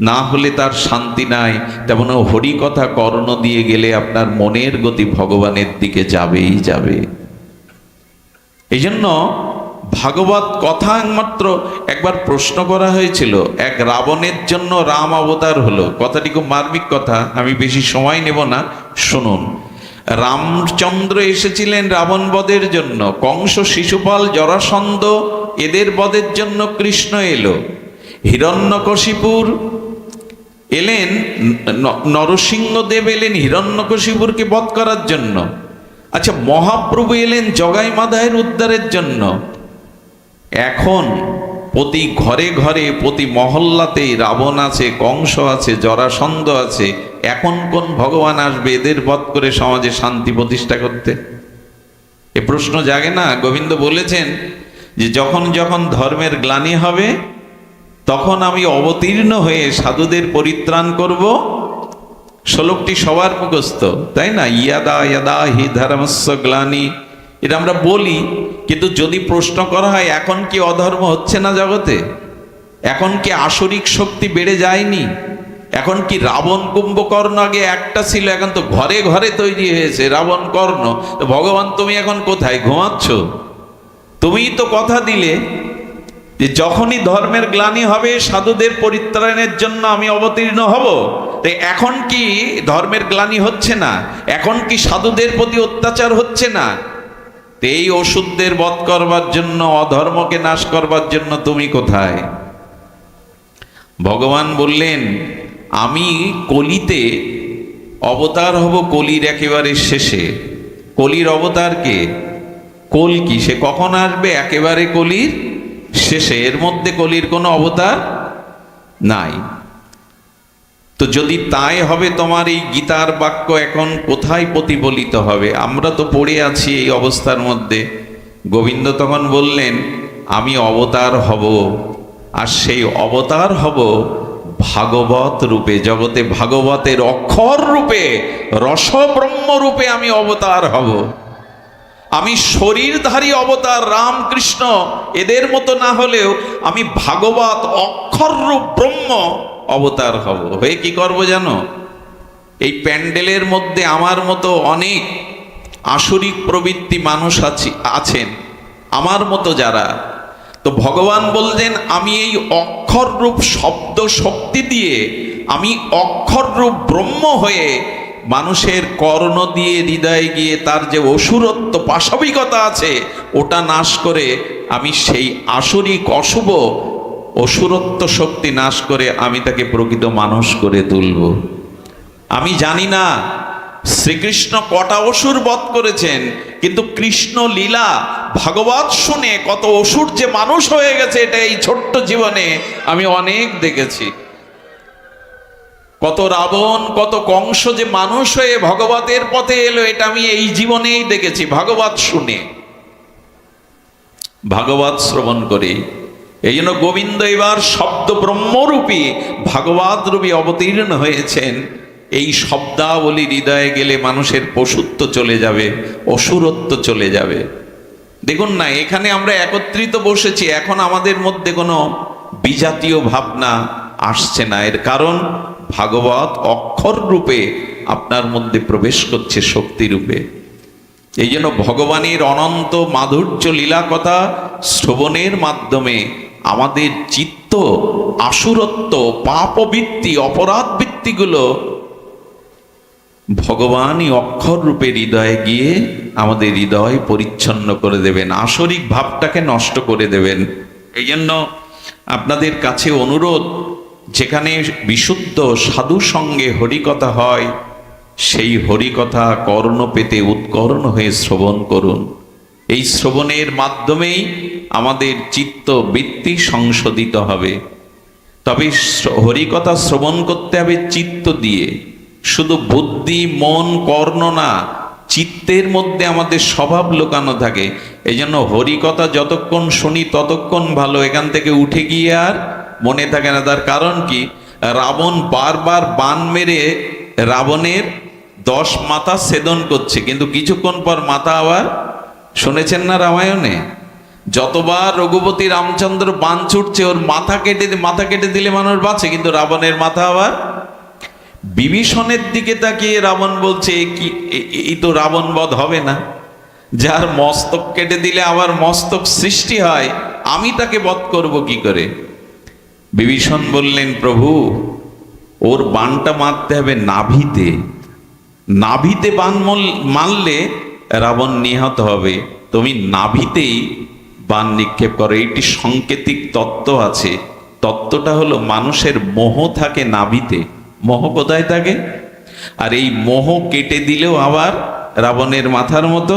না হলে তার শান্তি নাই, তেমন হরি কথা কর্ণ দিয়ে গেলে আপনার মনের গতি ভগবানের দিকে যাবেই যাবে। এই জন্য ভাগবত কথা একমাত্র একবার প্রশ্ন করা হয়েছিল, এক রাবণের জন্য রাম অবতার হলো। কথাটি খুব মার্মিক কথা, আমি বেশি সময় নেব না, শুনুন। রামচন্দ্র এসেছিলেন রাবণ বধের জন্য, কংস, শিশুপাল, জরাসন্ধ এদের বধের জন্য কৃষ্ণ এলো। হিরণ্যকশিপুর এলেন, নরসিংহদেব এলেন হিরণ্যকশিপুরকে বধ করার জন্য। আচ্ছা, মহাপ্রভু এলেন জগাই মাধায়ের উদ্ধারের জন্য। এখন প্রতি ঘরে ঘরে প্রতি মহল্লাতেই রাবণ আছে, কংস আছে, জরাসন্ধ আছে। এখন কোন ভগবান আসবে এদের বধ করে সমাজে শান্তি প্রতিষ্ঠা করতে? এ প্রশ্ন জাগে না? গোবিন্দ বলেছেন যে যখন যখন ধর্মের গ্লানি হবে তখন আমি অবতীর্ণ হয়ে সাধুদের পরিত্রাণ করব। শ্লোকটি সবার মুখস্থ, তাই না? ইয়াদা ইয়াদা হি ধর্মস্য গ্লানি, এটা আমরা বলি, কিন্তু যদি প্রশ্ন করা হয় এখন কি অধর্ম হচ্ছে না জগতে? এখন কি আসরিক শক্তি বেড়ে যায়নি? এখন কি রাবণ কুম্ভকর্ণ আগে একটা ছিল, এখন তো ঘরে ঘরে তৈরি হয়েছে রাবণ কর্ণ। তো ভগবান তুমি এখন কোথায়? ঘুমাচ্ছ? তুমিই তো কথা দিলে যে যখনই ধর্মের গ্লানি হবে সাধুদের পরিত্রাণের জন্য আমি অবতীর্ণ হব। তো এখন কি ধর্মের গ্লানি হচ্ছে না? এখন কি সাধুদের প্রতি অত্যাচার হচ্ছে না? এই অসুরদের বধ করবার জন্য, অধর্মকে নাশ করবার জন্য তুমি কোথায়? ভগবান বললেন আমি কলিতে অবতার হব, কলির একেবারে শেষে। কলির অবতার কে? কল্কি। সে কখন আসবে? একেবারে কলির শেষে। এর মধ্যে কলির কোনো অবতার নাই। তো যদি তাই হবে, তোমার এই গীতার বাক্য এখন কোথায় প্রতিফলিত হবে? আমরা তো পড়ে আছি এই অবস্থার মধ্যে। গোবিন্দ তখন বললেন আমি অবতার হব, আর সেই অবতার হব ভাগবত রূপে। জগতে ভাগবতের অক্ষর রূপে, রসব্রহ্ম রূপে আমি অবতার হব। আমি শরীরধারী অবতার রামকৃষ্ণ এদের মতো না হলেও আমি ভাগবত অক্ষর রূপ ব্রহ্ম অবতার হব। হয়ে কি করব জানো? এই প্যান্ডেলের মধ্যে আমার মতো অনেক আসরিক প্রবৃত্তি মানুষ আছেন, আমার মতো যারা। তো ভগবান বললেন আমি এই অক্ষর রূপ শব্দ শক্তি দিয়ে, আমি অক্ষর রূপ ব্রহ্ম হয়ে মানুষের কর্ণ দিয়ে হৃদয়ে গিয়ে তার যে অসুরত্ব পাশবিকতা আছে ওটা নাশ করে আমি সেই আসরিক অশুভ অসুরত্ব শক্তি নাশ করে আমি তাকে প্রকৃত মানুষ করে তুলব। আমি জানি না শ্রীকৃষ্ণ কটা অসুর বধ করেছেন, কিন্তু কৃষ্ণ লীলা ভাগবত শুনে কত অসুর যে মানুষ হয়ে গেছে এটা এই ছোট্ট জীবনে আমি অনেক দেখেছি। কত রাবণ, কত কংস যে মানুষ হয়ে ভগবতের পথে এলো এটা আমি এই জীবনেই দেখেছি, ভাগবত শুনে, ভাগবত শ্রবণ করে। এই জন্য গোবিন্দ এবার শব্দ ব্রহ্মরূপী ভাগবত রূপী অবতীর্ণ হয়েছেন। এই শব্দাবলী হৃদয়ে গেলে মানুষের পশুত্ব চলে যাবে, অসুরত্ব চলে যাবে। দেখুন না, এখানে আমরা একত্রিত বসেছি, এখন আমাদের মধ্যে কোনো বিজাতীয় ভাবনা আসছে না। এর কারণ ভাগবত অক্ষর রূপে আপনার মধ্যে প্রবেশ করছে শক্তি রূপে। এই জন্য ভগবানের অনন্ত মাধুর্য লীলা কথা শ্রবণের মাধ্যমে আমাদের চিত্ত আসুরত্ব, পাপবৃত্তি, অপরাধ বৃত্তিগুলো ভগবানই অক্ষর রূপে হৃদয়ে গিয়ে আমাদের হৃদয় পরিচ্ছন্ন করে দেবেন, আসরিক ভাবটাকে নষ্ট করে দেবেন। এই জন্য আপনাদের কাছে অনুরোধ, যেখানে বিশুদ্ধ সাধু সঙ্গে হরিকথা হয় সেই হরিকথা কর্ণ পেতে উৎকর্ণ হয়ে শ্রবণ করুন। এই শ্রবণের মাধ্যমেই আমাদের চিত্ত বৃত্তি সংশোধিত হবে। তবে হরিকথা শ্রবণ করতে হবে চিত্ত দিয়ে, শুধু বুদ্ধি মন কর্ণ না, চিত্তের মধ্যে আমাদের স্বভাব লুকানো থাকে। এই জন্য হরিকথা যতক্ষণ শুনি ততক্ষণ ভালো, এখান থেকে উঠে গিয়ে আর মনে থাকে না। তার কারণ কি? রাবণ বারবার বাণ মেরে রাবণের 10 মাথা ছেদন করছে, কিন্তু কিছুক্ষণ পর মাথা আবার, শুনেছেন না রামায়ণে, যতবার রঘুপতি রামচন্দ্র বাণ ছুটছে ওর মাথা কেটে দিলে মানুষ বাঁচে, কিন্তু রাবণের মাথা আবার। বিভীষণের দিকে তাকিয়ে রাবণ বলছে এই তো রাবণ বধ হবে না, যার মস্তক কেটে দিলে আবার মস্তক সৃষ্টি হয়, আমি তাকে বধ করব কি করে? বিভীষণ বললেন, প্রভু ওর বাণটা মারতে হবে নাভিতে, নাভিতে বাণ মারলে রাবণ নিহত হবে, তুমি নাভিতেই বাণ নিক্ষেপ করো। এইটি সাংকেতিক তত্ত্ব আছে। তত্ত্বটা হলো মানুষের মোহ থাকে নাভিতে। মোহ কোথায় থাকে? আর এই মোহ কেটে দিলেও আবার রাবণের মাথার মতো।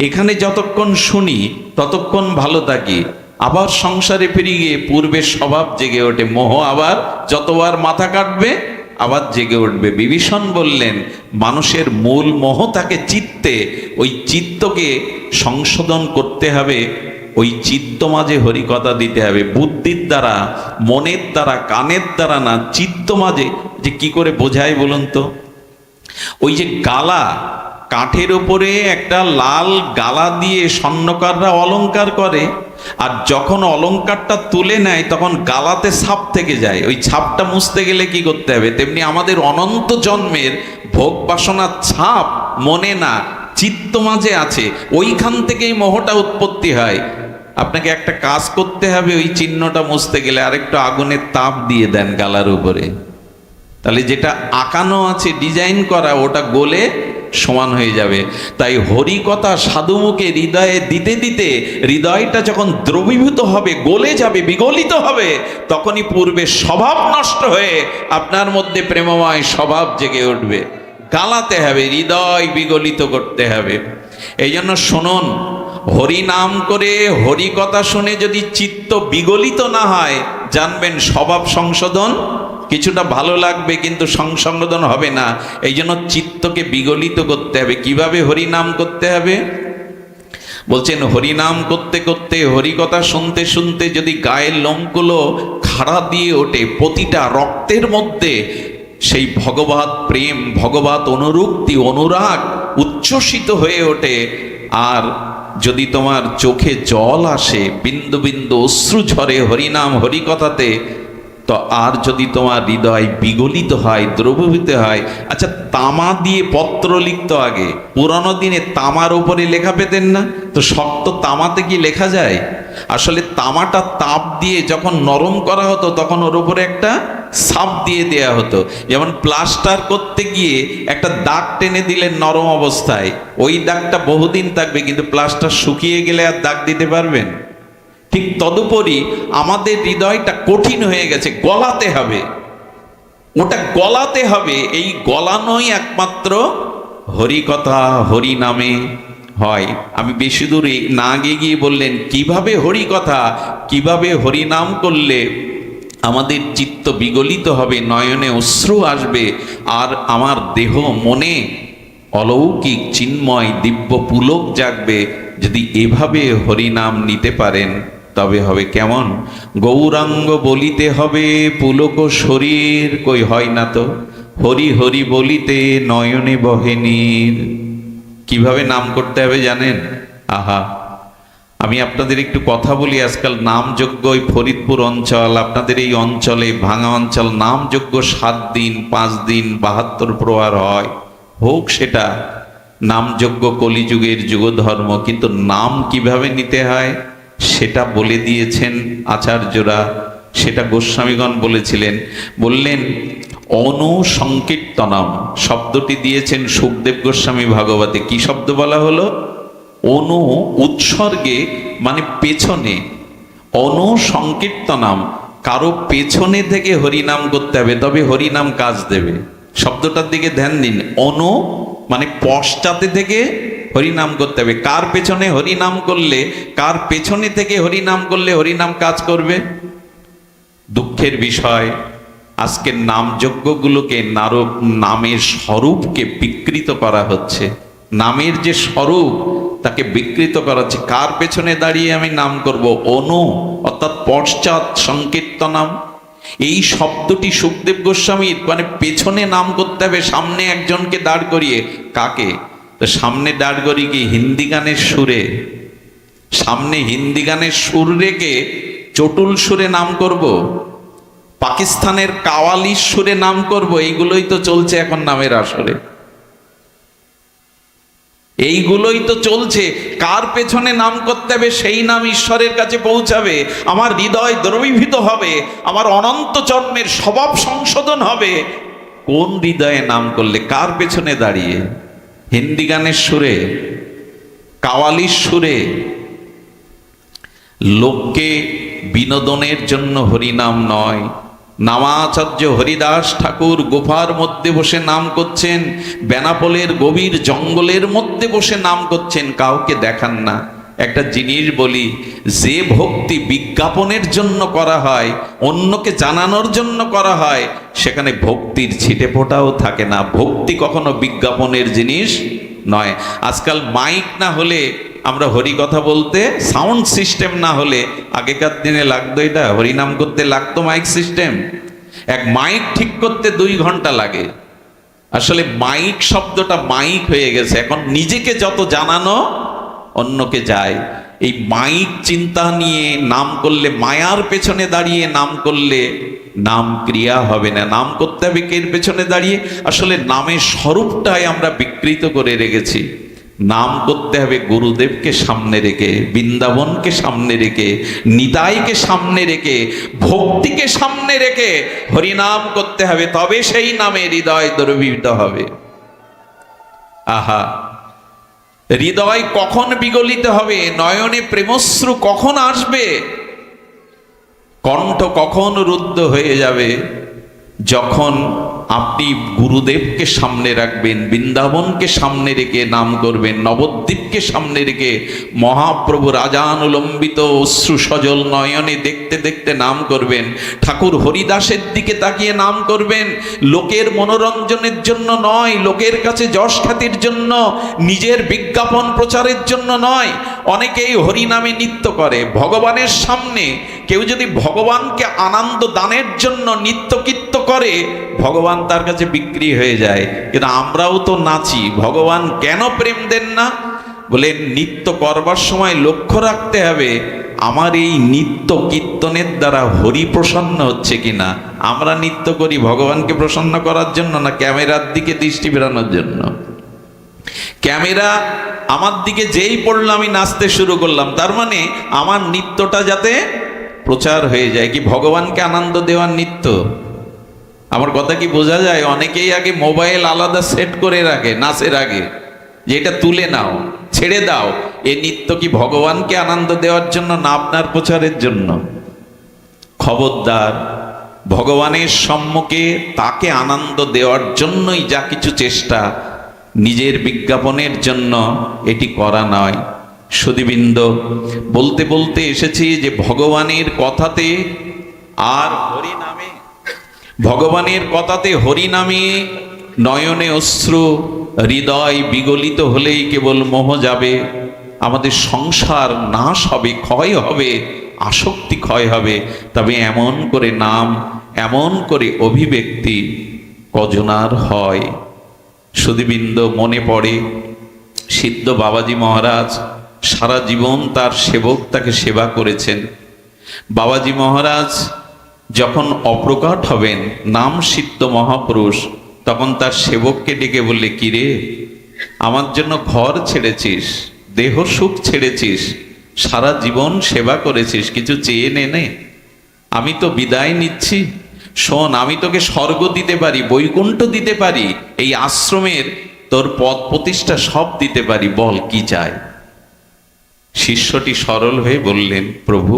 এখানে যতক্ষণ শুনি ততক্ষণ ভালো থাকি, আবার সংসারে ফিরে গিয়ে পূর্বের স্বভাব জেগে ওঠে, মোহ আবার যতবার মাথা কাটবে আবার জেগে উঠবে। বিভীষণ বললেন, মানুষের মূল মোহ থাকে চিত্তে, ওই চিত্তকে সংশোধন করতে হবে, ওই চিত্ত মাঝে হরিকথা দিতে হবে। বুদ্ধির দ্বারা, মনের দ্বারা, কানের দ্বারা না, চিত্ত মাঝে। যে কি করে বোঝায় বলুন তো? ওই যে গালা, কাঠের উপরে একটা লাল গালা দিয়ে স্বর্ণকাররা অলংকার করে, আর যখন অলংকারটা তুলে নেয় তখন গালাতে ছাপ থেকে যায়, ওই ছাপটা মুছতে গেলে কি করতে হবে? তেমনি আমাদের অনন্ত জন্মের ভোগ বাসনার ছাপ মনে না, চিত্ত মাঝে আছে, ওইখান থেকেই মোহটা উৎপত্তি হয়। আপনাকে একটা কাজ করতে হবে, ওই চিহ্নটা মুছতে গেলে আরেকটু আগুনের তাপ দিয়ে দেন গালার উপরে, তাহলে যেটা আঁকানো আছে, ডিজাইন করা, ওটা গলে সমান হয়ে যাবে। তাই হরিকথা সাধুমুখে হৃদয়ে দিতে দিতে হৃদয়টা যখন দ্রবীভূত হবে, গলে যাবে, বিগলিত হবে, তখনই পূর্বে স্বভাব নষ্ট হয়ে আপনার মধ্যে প্রেমময় স্বভাব জেগে উঠবে। গালাতে হবে, হৃদয় বিগলিত করতে হবে। এই জন্য শুনুন, হরি নাম করে হরিকথা শুনে যদি চিত্ত বিগলিত না হয়, জানবেন স্বভাব সংশোধন কিছুটা ভালো লাগবে, কিন্তু সংশোধন হবে না। এই জন্য চিত্তকে বিগলিত করতে হবে। কিভাবে হরিনাম করতে হবে? বলছেন, হরিনাম করতে করতে, হরিকথা শুনতে শুনতে যদি গায়ের লোমগুলো খাড়া দিয়ে ওঠে, প্রতিটা রক্তের মধ্যে সেই ভগবত প্রেম, ভগবত অনুরক্তি, অনুরাগ উচ্ছ্বসিত হয়ে ওঠে, আর যদি তোমার চোখে জল আসে, বিন্দু বিন্দু অশ্রু ঝরে হরিনাম হরিকথাতে, তো আর যদি তোমার হৃদয় বিগলিত হয়, দ্রবীভূত হয়। আচ্ছা, তামা দিয়ে পত্র লিখতো আগে, পুরানো দিনে তামার উপরে লেখা পেতেন না? তো শক্ত তামাতে কি লেখা যায়? আসলে তামাটা তাপ দিয়ে যখন নরম করা হতো, তখন ওর উপরে একটা ছাপ দিয়ে দেয়া হতো। যেমন প্লাস্টার করতে গিয়ে একটা দাগ টেনে দিলেন নরম অবস্থায়, ওই দাগটা বহুদিন থাকবে, কিন্তু প্লাস্টার শুকিয়ে গেলে আর দাগ দিতে পারবেন? ঠিক তদুপরি আমাদের হৃদয়টা কঠিন হয়ে গেছে, গলাতে হবে, ওটা গলাতে হবে। এই গলানোই একমাত্র হরিকথা, হরি নামে হয়। আমি বেশি দূরে না গিয়ে বললেন কিভাবে হরিকথা, কিভাবে হরিনাম করলে আমাদের চিত্ত বিগলিত হবে, নয়নে অশ্রু আসবে, আর আমার দেহ মনে অলৌকিক চিন্ময় দিব্য পুলক জাগবে। যদি এভাবে হরিনাম নিতে পারেন তবে হবে কেমন? গৌরাঙ্গ বলিতে হবে পুলক শরীর, কই হয় না তো? হরি হরি বলিতে নয়নে বহে নীর। কিভাবে নাম করতে হবে জানেন? আহা, আমি আপনাদের একটু কথা বলি। আজকাল নামযজ্ঞ, ওই ফরিদপুর অঞ্চল, আপনাদের এই অঞ্চলে, ভাঙা অঞ্চল, নামযজ্ঞ 7 দিন 5 দিন 72 প্রহার হয়। হোক সেটা নামযজ্ঞ, কলিযুগের যুগধর্ম, কিন্তু নাম কিভাবে নিতে হয় সেটা বলে দিয়েছেন আচার্যরা, সেটা গোস্বামীগণ বলেছিলেন। বললেন অনুসংকীর্তনম শব্দটি দিয়েছেন সুখদেব গোস্বামী ভাগবতে। কি শব্দ বলা হলো? অনু উৎসর্গে, মানে পেছনে। অনুসংকীর্তনম, কারো পেছনে থেকে হরিনাম করতে হবে, তবে হরিনাম কাজ দেবে। শব্দটার দিকে ধ্যান দিন। অনু মানে পশ্চাতে থেকে হরিনাম করতে হবে। কার পেছনে হরিনাম করলে, কার পেছনে থেকে হরিনাম করলে হরিনাম কাজ করবে? দুঃখের বিষয়, আজকের নামযজ্ঞগুলোকে নামের স্বরূপকে বিকৃত করা হচ্ছে। নামের যে স্বরূপ তাকে বিকৃত করা হচ্ছে। কার পেছনে দাঁড়িয়ে আমি নাম করব? অনু অর্থাৎ পশ্চাৎ সংকীর্তনাম। এই শব্দটি সুখদেব গোস্বামীর, মানে পেছনে নাম করতে হবে, সামনে একজনকে দাঁড় করিয়ে। কাকে? তো সামনে দাঁড় করিয়ে কি হিন্দি গানের সুরে, সামনে হিন্দি গানের সুর রেখে চটুল সুরে নাম করব? পাকিস্তানের কাওয়ালির সুরে নাম করব? এইগুলোই তো চলছে এখন নামের আসরে, এইগুলোই তো চলছে। কার পেছনে নাম করতে হবে সেই নাম ঈশ্বরের কাছে পৌঁছাবে, আমার হৃদয় দ্রবীভূত হবে, আমার অনন্ত জন্মের স্বভাব সংশোধন হবে। কোন হৃদয়ে নাম করলে? কার পেছনে দাঁড়িয়ে? হিন্দি গানের সুরে, কাওয়ালির সুরে? লোককে বিনোদনের জন্য হরিনাম নয়। নামাচার্য হরিদাস ঠাকুর গুফার মধ্যে বসে নাম করছেন, বেনাপোলের গভীর জঙ্গলের মধ্যে বসে নাম করছেন, কাউকে দেখান না। একটা জিনিস বলি, যে ভক্তি বিজ্ঞাপনের জন্য করা হয়, অন্যকে জানানোর জন্য করা হয়, সেখানে ভক্তির ছিটেফোঁটাও থাকে না। ভক্তি কখনো বিজ্ঞাপনের জিনিস নয়। আজকাল মাইক না হলে, আমরা হরি কথা বলতে সাউন্ড সিস্টেম না হলে, আগেকার দিনে লাগতো, এটা হরিনাম করতে লাগতো মাইক সিস্টেম। এক মাইক ঠিক করতে 2 ঘন্টা লাগে। আসলে মাইক শব্দটা মাইক হয়ে গেছে, এখন নিজেকে যত জানানো অন্যকে যায়। এই মাইক চিন্তা নিয়ে নাম করলে, মায়ার পেছনে দাঁড়িয়ে নাম করলে নাম ক্রিয়া হবে না। নাম করতে হবে এর পেছনে দাঁড়িয়ে। আসলে নামের স্বরূপটাই আমরা বিকৃত করে রেখেছি। নাম করতে হবে গুরুদেবকে সামনে রেখে, বৃন্দাবনকে সামনে রেখে, নিতাইকে সামনে রেখে, ভক্তিকে সামনে রেখে হরিনাম করতে হবে, তবে সেই নামে হৃদয় দ্রবীভূত হবে। আহা, হৃদয় কখন বিগলিত হবে, নয়নে প্রেমশ্রু কখন আসবে, কণ্ঠ কখন রুদ্ধ হয়ে যাবে, যখন আপনি গুরুদেবকে সামনে রাখবেন, বৃন্দাবনকে সামনে রেখে নাম করবেন, নবদ্বীপকে সামনে রেখে মহাপ্রভু রাজানুলম্বিত অশ্রু সজল নয়নে দেখতে দেখতে নাম করবেন, ঠাকুর হরিদাসের দিকে তাকিয়ে নাম করবেন। লোকের মনোরঞ্জনের জন্য নয়, লোকের কাছে যশ খ্যাতির জন্য, নিজের বিজ্ঞাপন প্রচারের জন্য নয়। অনেকেই হরিনামে নৃত্য করে ভগবানের সামনে। কেউ যদি ভগবানকে আনন্দ দানের জন্য নৃত্যকীর্ত করে, ভগবান তার কাছে বিক্রি হয়ে যায়। কিন্তু আমরাও তো নাচি, ভগবান কেন প্রেম দেন না? বলে নৃত্য করবার সময় লক্ষ্য রাখতে হবে, আমার এই নৃত্য কীর্তনের দ্বারা হরি প্রসন্ন হচ্ছে কিনা। আমরা নৃত্য করি ভগবানকে প্রসন্ন করার জন্য, না ক্যামেরার দিকে দৃষ্টি ফেরানোর জন্য? ক্যামেরা আমার দিকে যেই পড়লো আমি নাচতে শুরু করলাম, তার মানে আমার নৃত্যটা যাতে প্রচার হয়ে যায়। কি ভগবানকে আনন্দ দেওয়ার নৃত্য? আমার কথা কি বোঝা যায়? অনেকেই আগে মোবাইল আলাদা সেট করে রাখে নাচের আগে, যে এটা তুলে নাও, ছেড়ে দাও। এ নৃত্য কি ভগবানকে আনন্দ দেওয়ার জন্য, না আপনার প্রচারের জন্য? খবরদার, ভগবানের সম্মুখে তাকে আনন্দ দেওয়ার জন্যই যা কিছু চেষ্টা, নিজের বিজ্ঞাপনের জন্য এটি করা নয়। সুধীবৃন্দ, বলতে বলতে এসেছি যে ভগবানের কথাতে আর হরিনামে, ভগবানের কথাতে হরিনামে নয়নে অশ্রু, হৃদয় বিগলিত হলেই কেবল মোহ যাবে, আমাদের সংসার নাশ হবে, ক্ষয় হবে, আসক্তি ক্ষয় হবে। তবে এমন করে নাম, এমন করে অভিব্যক্তি কজনার হয়? সুধীবৃন্দ, মনে পড়ে সিদ্ধ বাবাজি মহারাজ সারা জীবন তার সেবক তাকে সেবা করেছেন। বাবাজি মহারাজ যখন অপ্রকট হবেন, নাম সিদ্ধ মহাপুরুষ, তখন তার সেবককে ডেকে বললে, কিরে, আমার জন্য ঘর ছেড়েছিস, দেহ সুখ ছেড়েছিস, সারা জীবন সেবা করেছিস, কিছু চেয়ে নে, আমি তো বিদায় নিচ্ছি। শোন, আমি তোকে স্বর্গ দিতে পারি, বৈকুণ্ঠ দিতে পারি, এই আশ্রমের তোর পদ প্রতিষ্ঠা সব দিতে পারি, বল কি চাই? শিষ্যটি সরল হয়ে বললেন, প্রভু,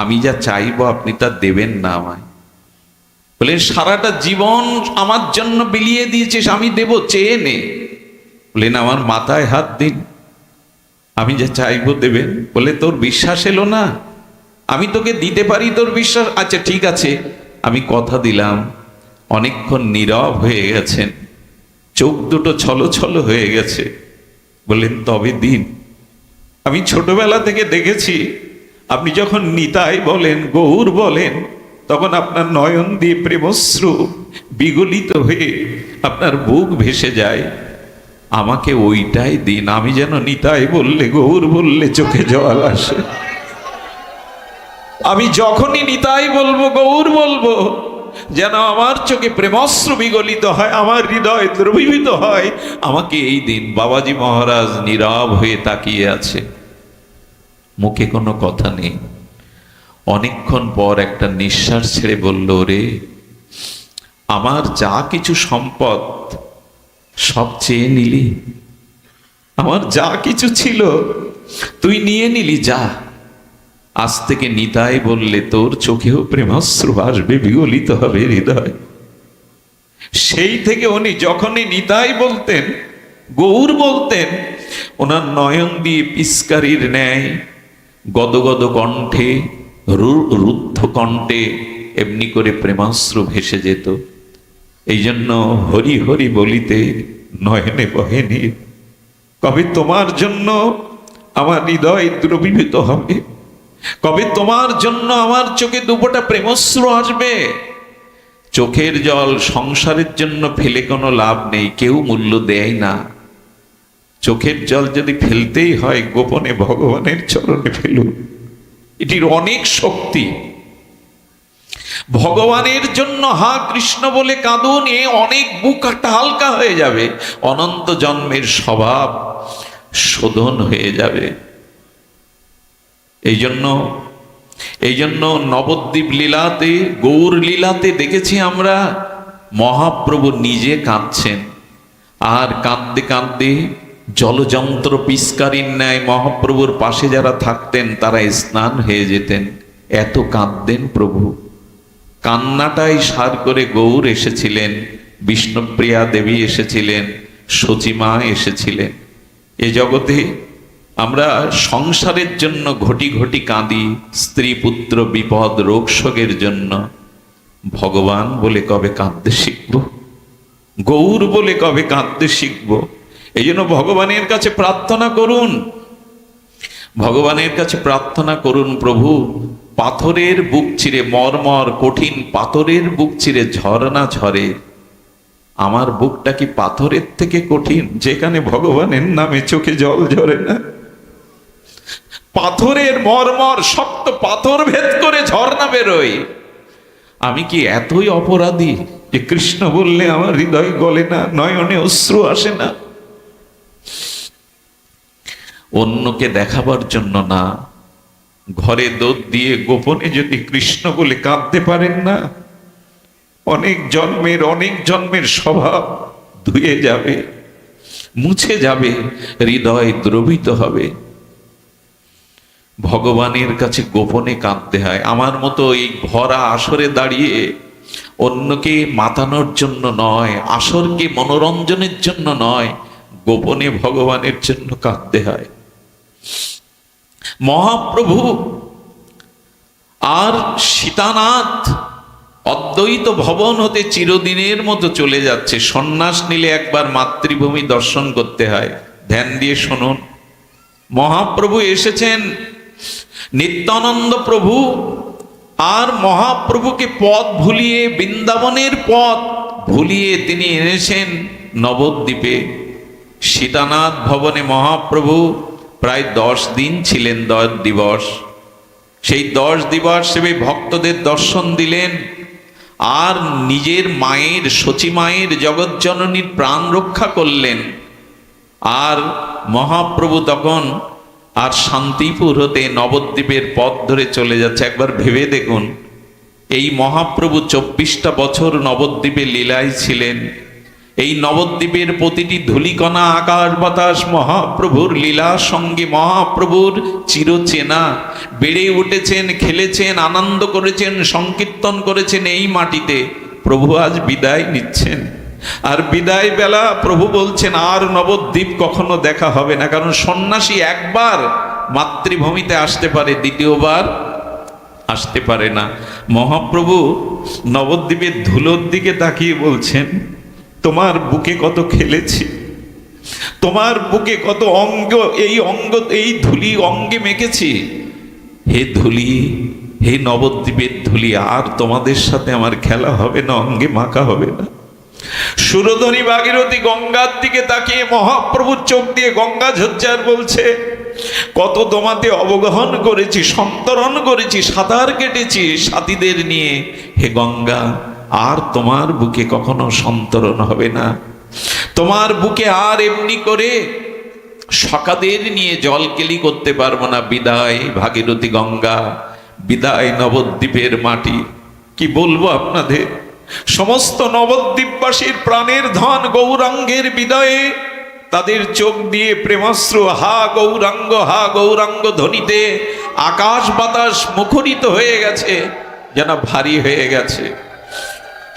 আমি যা চাইবো আপনি তা দেবেন না আমায়। বললেন, সারাটা জীবন আমার জন্য বিলিয়ে দিয়েছিস, আমি দেব, চেয়ে নে। বললেন, আমার মাথায় হাত দিন, আমি যা চাইবো দেবেন। বলে, তোর বিশ্বাস এলো না? আমি তোকে দিতে পারি, তোর বিশ্বাস? আচ্ছা ঠিক আছে, আমি কথা দিলাম। অনেকক্ষণ নীরব হয়ে গেছেন, চোখ দুটো ছলছল হয়ে গেছে। বললেন তবে দিন। আমি ছোটবেলা থেকে দেখেছি, আপনি যখন নিতাই বলেন, গৌর বলেন, তখন আপনার নয়ন দিয়ে প্রেমশ্রু বিগলিত হয়ে আপনার বুক ভেসে যায়। আমাকে ওইটাই দিন, আমি যেন নিতাই বললে, গৌর বললে চোখে জল আসে। আমি যখনই নিতাই বলবো, গৌর বলবো, যেন আমার চোখে প্রেমশ্রু বিগলিত হয়, আমার হৃদয় দ্রবীভূত হয়। আমাকে এই দিন। বাবাজি মহারাজ নীরব হয়ে তাকিয়ে আছে, মুখে কোনো কথা নেই। অনেকক্ষণ পর একটা নিঃশ্বাস ছেড়ে বলল, রে, আমার যা কিছু সম্পদ সব চেয়ে নিলি, আমার যা কিছু ছিল তুই নিয়ে নিলি, যা। আজ থেকে নিতাই বললে তোর চোখেও প্রেমাশ্রু আসবে, বিগলিত হবে হৃদয়। সেই থেকে উনি যখনই নিতাই বলতেন, গৌর বলতেন, ওনার নয়ন দিয়ে পিস্কারির ন্যায় গদগদ কণ্ঠে, রুদ্ধ কণ্ঠে এমনি করে প্রেমাশ্রু ভেসে যেত। এই জন্য হরি হরি বলিতে নয়নে বহে নীর। কবে তোমার জন্য আমার হৃদয় দ্রবীভূত হবে, কবে তোমার জন্য আমার চোখে দুপোটা প্রেমশ্রু আসবে। চোখের জল সংসারের জন্য ফেলে কোনো লাভ নেই, কেউ মূল্য দেয় না। চোখের জল যদি ফেলতেই হয়, গোপনে ভগবানের চরণে ফেলুন, এটির অনেক শক্তি। ভগবানের জন্য হা কৃষ্ণ বলে কাঁদুন, এ অনেক বুকটা হালকা হয়ে যাবে, অনন্ত জন্মের স্বভাব শোধন হয়ে যাবে। এই জন্য নবদ্বীপ লীলাতে, গৌর লীলাতে দেখেছি আমরা, মহাপ্রভু নিজে কাঁদছেন, আর কাঁদতে কাঁদতে জলযন্ত্র পিস্কারির ন্যায় মহাপ্রভুর পাশে যারা থাকতেন তারা স্নান হয়ে যেতেন, এত কাঁদতেন প্রভু। কান্নাটাই সার করে গৌর এসেছিলেন, বিষ্ণুপ্রিয়া দেবী এসেছিলেন, সচিমা এসেছিলেন। এ জগতে আমরা সংসারের জন্য ঘটি ঘটি কাঁদি, স্ত্রী পুত্র বিপদ রোগ শোকের জন্য। ভগবান বলে কবে কাঁদতে শিখব, গৌর বলে কবে কাঁদতে শিখব? এই জন্য ভগবানের কাছে প্রার্থনা করুন, ভগবানের কাছে প্রার্থনা করুন, প্রভু পাথরের বুক চিরে, মর্মর কঠিন পাথরের বুক চিরে ঝর্ণা ঝরে, আমার বুকটা কি পাথরের থেকে কঠিন, যেখানে ভগবানের নামে চোখে জল ঝরে না? পাথরের মর্মর শক্ত পাথর ভেদ করে ঝর্ণা বেরোয়। আমি কি এতই অপরাধী যে কৃষ্ণ বললে আমার হৃদয় গলে না, নয়নে অশ্রু আসে না? অন্যকে দেখাবার জন্য না, ঘরে দোদ দিয়ে গোপনে যদি কৃষ্ণ বলে কাঁদতে পারেন না, অনেক জন্মের স্বভাব ধুয়ে যাবে, মুছে যাবে, হৃদয় দ্রবিত হবে। ভগবানের কাছে গোপনে কাঁদতে হয়। আমার মতো এই ভরা আসরে দাঁড়িয়ে অন্যকে মাতানোর জন্য নয়, আসরকে মনোরঞ্জনের জন্য নয়, গোপনে ভগবানের জন্য কাঁদতে হয়। মহাপ্রভু আর সীতানাথ অদ্বৈত ভবন হতে চিরদিনের মতো চলে যাচ্ছে। সন্ন্যাস নিলে একবার মাতৃভূমি দর্শন করতে হয়। ধ্যান দিয়ে শুনুন, মহাপ্রভু এসেছেন, নিত্যানন্দ প্রভু আর মহাপ্রভুকে পথ ভুলিয়ে, বৃন্দাবনের পথ ভুলিয়ে তিনি এনেছেন নবদ্বীপে। সীতানাথ ভবনে মহাপ্রভু প্রায় 10 দিন ছিলেন, 10 দিবস। সেই 10 দিবস সেবে ভক্তদের দর্শন দিলেন, আর নিজের মায়ের, সচী মায়ের, জগৎজননীর প্রাণ রক্ষা করলেন। আর মহাপ্রভু তখন আর শান্তিপুর হতে নবদ্বীপের পথ ধরে চলে যাচ্ছে। একবার ভেবে দেখুন, এই মহাপ্রভু 24টা বছর নবদ্বীপে লীলায় ছিলেন। এই নবদ্বীপের প্রতিটি ধূলিকণা, আকাশ বাতাস মহাপ্রভুর লীলার সঙ্গে মহাপ্রভুর চিরচেনা। বেড়ে উঠেছেন, খেলেছেন, আনন্দ করেছেন, সংকীর্তন করেছেন এই মাটিতে। প্রভু আজ বিদায় নিচ্ছেন, আর বিদায় বেলা প্রভু বলছেন আর নবদ্বীপ কখনো দেখা হবে না। কারণ সন্ন্যাসী একবার মাতৃভূমিতে আসতে পারে, দ্বিতীয়বার আসতে পারে না। মহাপ্রভু নবদ্বীপের ধুলোর দিকে তাকিয়ে বলছেন, তোমার বুকে কত খেলেছি, তোমার বুকে কত অঙ্গ, এই ধুলি অঙ্গে মেখেছি। হে ধুলি, হে নবদ্বীপের ধুলি, আর তোমাদের সাথে আমার খেলা হবে না, অঙ্গে মাখা হবে না। সুরধনী ভাগীরথী গঙ্গার দিকে তাকিয়ে মহাপ্রভুর চোখ দিয়ে গঙ্গা ঝরঝর বলছে, কত তোমাতে অবগাহন করেছি, সন্তরণ করেছি, সাঁতার কেটেছি সাথীদের নিয়ে। হে গঙ্গা, আর তোমার বুকে কখনো সন্তরণ হবে না। তোমার বুকে আর এমনি করে সখাদের নিয়ে জলকেলি করতে পারবো না। বিদায় ভাগীরথী গঙ্গা, বিদায় নবদ্বীপের মাটি। কি বলবো আপনাদের, সমস্ত নবদ্বীপবাসীর প্রাণের ধন গৌরাঙ্গের বিদায়ে তাদের চোখ দিয়ে প্রেমাশ্রু হা গৌরাঙ্গ, হা গৌরাঙ্গ ধ্বনিতে আকাশ বাতাস মুখরিত হয়ে গেছে, যেন ভারী হয়ে গেছে।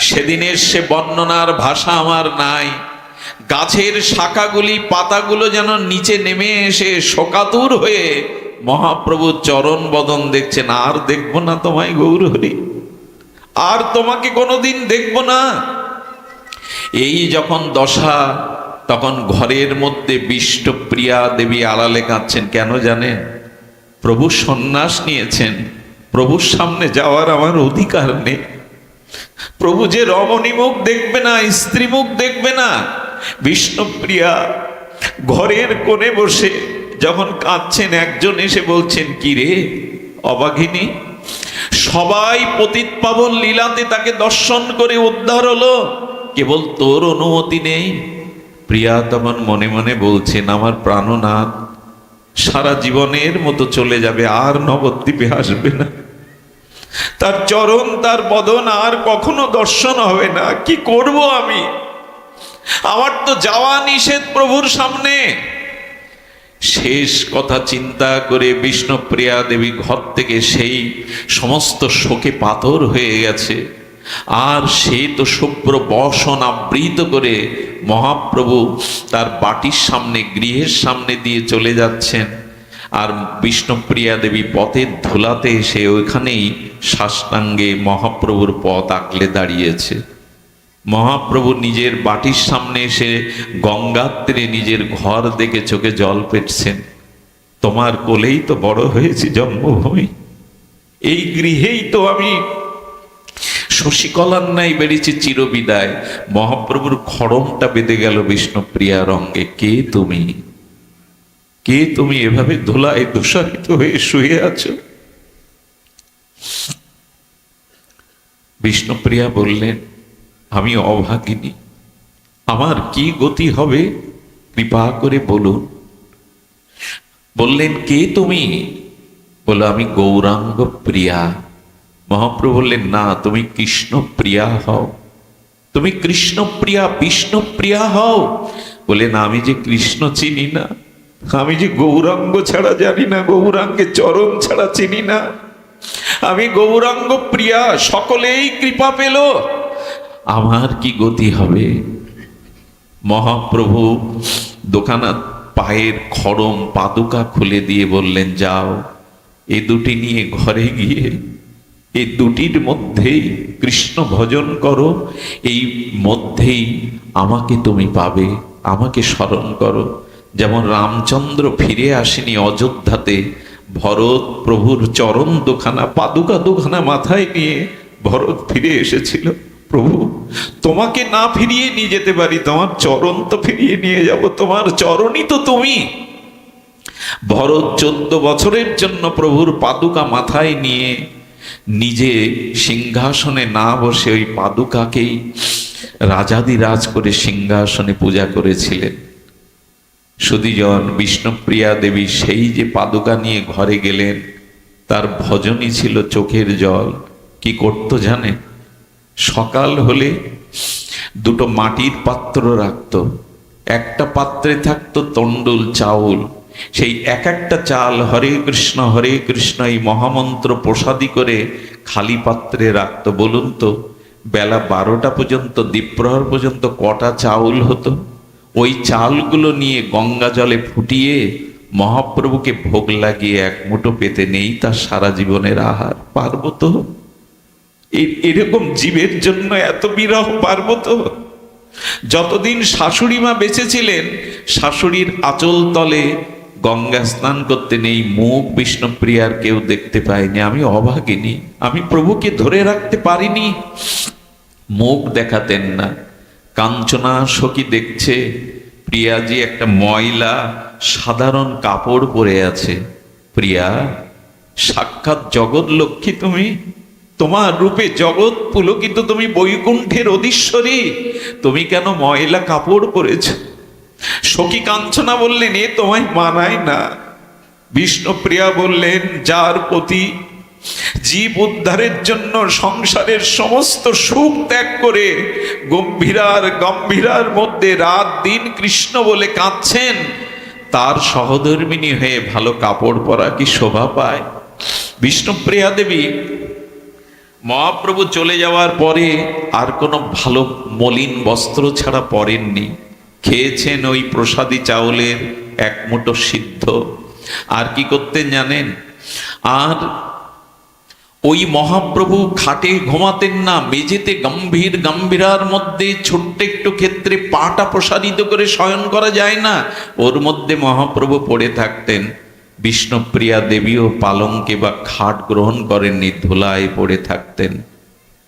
সেদিনের সে বর্ণনার ভাষা আমার নাই। গাছের শাখাগুলি, পাতাগুলো যেন নিচে নেমে এসে শোকাতুর হয়ে মহাপ্রভুর চরণ বদন দেখছেন। আর দেখবো না তোমায় গৌরহরি, আর তোমাকে কোনোদিন দেখবো না। এই যখন দশা, তখন ঘরের মধ্যে বিষ্ণুপ্রিয়া দেবী আড়ালে কাঁদছেন। কেন জানেন? প্রভু সন্ন্যাস নিয়েছেন, প্রভুর সামনে যাওয়ার আমার অধিকার নেই। প্রভু যে রমণী মুখ দেখবে না, স্ত্রী মুখ দেখবে না। বিষ্ণুপ্রিয়া ঘরের কোণে বসে যখন কাঁদছেন, একজন এসে বলছেন, কি রে অবাগিনী, সবাই পতিত পাবন লীলাতে তাকে দর্শন করে উদ্ধার হলো, কেবল তোর অনুমতি নেই। প্রিয়া তখন মনে মনে বলছেন, আমার প্রাণনাথ সারা জীবনের মতো চলে যাবে, আর নবদ্বীপে আসবে না। তার চরণ, তার বদন আর কখনো দর্শন হবে না। কি করব আমি? আমার তো যাওয়া নিষেধ প্রভুর সামনে। শেষ কথা চিন্তা করে বিষ্ণুপ্রিয়া দেবী ঘর থেকে সেই সমস্ত শোকে পাথর হয়ে গেছে। আর সে তো শুভ্র বসন আবৃত করে মহাপ্রভু তার বাটির সামনে, গৃহের সামনে দিয়ে চলে যাচ্ছেন। আর বিষ্ণুপ্রিয়া দেবী পথের ধুলাতে এসে ওইখানেই সাষ্টাঙ্গে মহাপ্রভুর পথ আঁকলে দাঁড়িয়েছে। মহাপ্রভু নিজের বাটির সামনে এসে গঙ্গার তীরে নিজের ঘর দেখে চোখে জল পেটছেন। তোমার কোলেই তো বড় হয়েছি, জন্মভূমি, এই গৃহেই তো আমি শশীকলার ন্যায় বেড়েছি চিরবিদায়। মহাপ্রভুর খড়মটা বেঁধে গেল বিষ্ণুপ্রিয়ার অঙ্গে। কে তুমি? কে তুমি? এভাবে ধুলায় দূষারিত হয়ে শুয়ে আছো। বিষ্ণুপ্রিয়া বললেন, আমি অভাগিনী, আমার কি গতি হবে কৃপা করে বলুন। বললেন, কে তুমি? বলল, আমি গৌরাঙ্গ প্রিয়া। মহাপ্রভু বললেন, না, তুমি কৃষ্ণ প্রিয়া হও, তুমি কৃষ্ণ প্রিয়া, বিষ্ণু প্রিয়া হও। বলে, না, আমি যে কৃষ্ণ চিনি না, আমি যে গৌরাঙ্গ ছাড়া জানি না, গৌরাঙ্গের চরণ ছাড়া চিনি না, আমি গৌরাঙ্গ প্রিয়া। সকলেই কৃপা পেল, আমার কি গতি হবে? মহাপ্রভু দোকানা পায়ের খড়ম পাদুকা খুলে দিয়ে বললেন, যাও, এ দুটি নিয়ে ঘরে গিয়ে এই দুটির মধ্যেই কৃষ্ণ ভজন করো, এই মধ্যেই আমাকে তুমি পাবে, আমাকে স্মরণ করো। যেমন রামচন্দ্র ফিরে আসেনি অযোধ্যাতে, ভরত প্রভুর চরণ দুখানা, পাদুকা দুখানা মাথায় নিয়ে ভরত ফিরে এসেছিল। প্রভু, তোমাকে না ফিরিয়ে নিয়ে যেতে পারি, তোমার চরণ তো ফিরিয়ে নিয়ে যাব, তোমার চরণই তো তুমি। ভরত 14 বছরের জন্য প্রভুর পাদুকা মাথায় নিয়ে নিজে সিংহাসনে না বসে ওই পাদুকাকেই রাজাদিরাজ করে সিংহাসনে পূজা করেছিলেন। সুধীজন বিষ্ণুপ্রিয়া দেবী সেই যে পাদুকা নিয়ে ঘরে গেলেন, তার ভজনই ছিল চোখের জল। কি করতো জানেন? সকাল হলে দুটো মাটির পাত্র রাখত, একটা পাত্রে থাকতো তন্ডুল চাউল, সেই এক একটা চাল হরে কৃষ্ণ এই মহামন্ত্র প্রসাদী করে খালি পাত্রে রাখত। বলুন তো, বেলা 12টা পর্যন্ত, দ্বীপ্রহর পর্যন্ত কটা চাউল হতো? ওই চালগুলো নিয়ে গঙ্গা জলে ফুটিয়ে মহাপ্রভুকে ভোগ লাগিয়ে এক মুঠো পেতে নেই তার সারা জীবনের আহার, পারবো তো? এরকম জীবের জন্য এত বিরহ পারবো তো? যতদিন শাশুড়ি মা বেঁচে ছিলেন, শাশুড়ির আঁচল তলে গঙ্গা স্নান করতে নেই মুখ বিষ্ণুপ্রিয়ার কেউ দেখতে পায়নি। আমি অভাগিনী, আমি প্রভুকে ধরে রাখতে পারিনি, মুখ দেখাতেন না। কাঞ্চনা সখী দেখছে প্রিয়াজি একটা ময়লা সাধারণ কাপড় পরে আছে। প্রিয়া, সাক্ষাৎ জগৎ লক্ষ্মী তুমি, তোমার রূপে জগৎ পুলকিত, তুমি বৈকুণ্ঠের অধীশ্বরী, তুমি কেন ময়লা কাপড় পরেছ? সখী কাঞ্চনা বললেন, এ তোমায় মানায় না। বিষ্ণুপ্রিয়া বললেন, যার প্রতি জীব উদ্ধারের জন্য সংসারের সমস্ত সুখ ত্যাগ করে গম্ভীরার মধ্যে রাত দিন কৃষ্ণ বলে কাঁদছেন, তার সহধর্মিনী হয়ে ভালো কাপড় পরা কি শোভা পায়? বিষ্ণুপ্রিয়া দেবী মহাপ্রভু চলে যাওয়ার পরে আর কোনো ভালো মলিন বস্ত্র ছাড়া পরেননি। খেয়েছেন ওই প্রসাদী চাউলের এক মুঠো সিদ্ধ। আর কি করতেন জানেন? আর ওই মহাপ্রভু খাটে ঘুমাতেন না, মেঝেতে গম্ভীরার মধ্যে ছোট্ট একটু ক্ষেত্রে পাটা প্রসারিত করে শয়ন করা যায় না, ওর মধ্যে মহাপ্রভু পড়ে থাকতেন। বিষ্ণুপ্রিয়া দেবীও পালঙ্কে বা খাট গ্রহণ করেননি, ধুলায় পড়ে থাকতেন।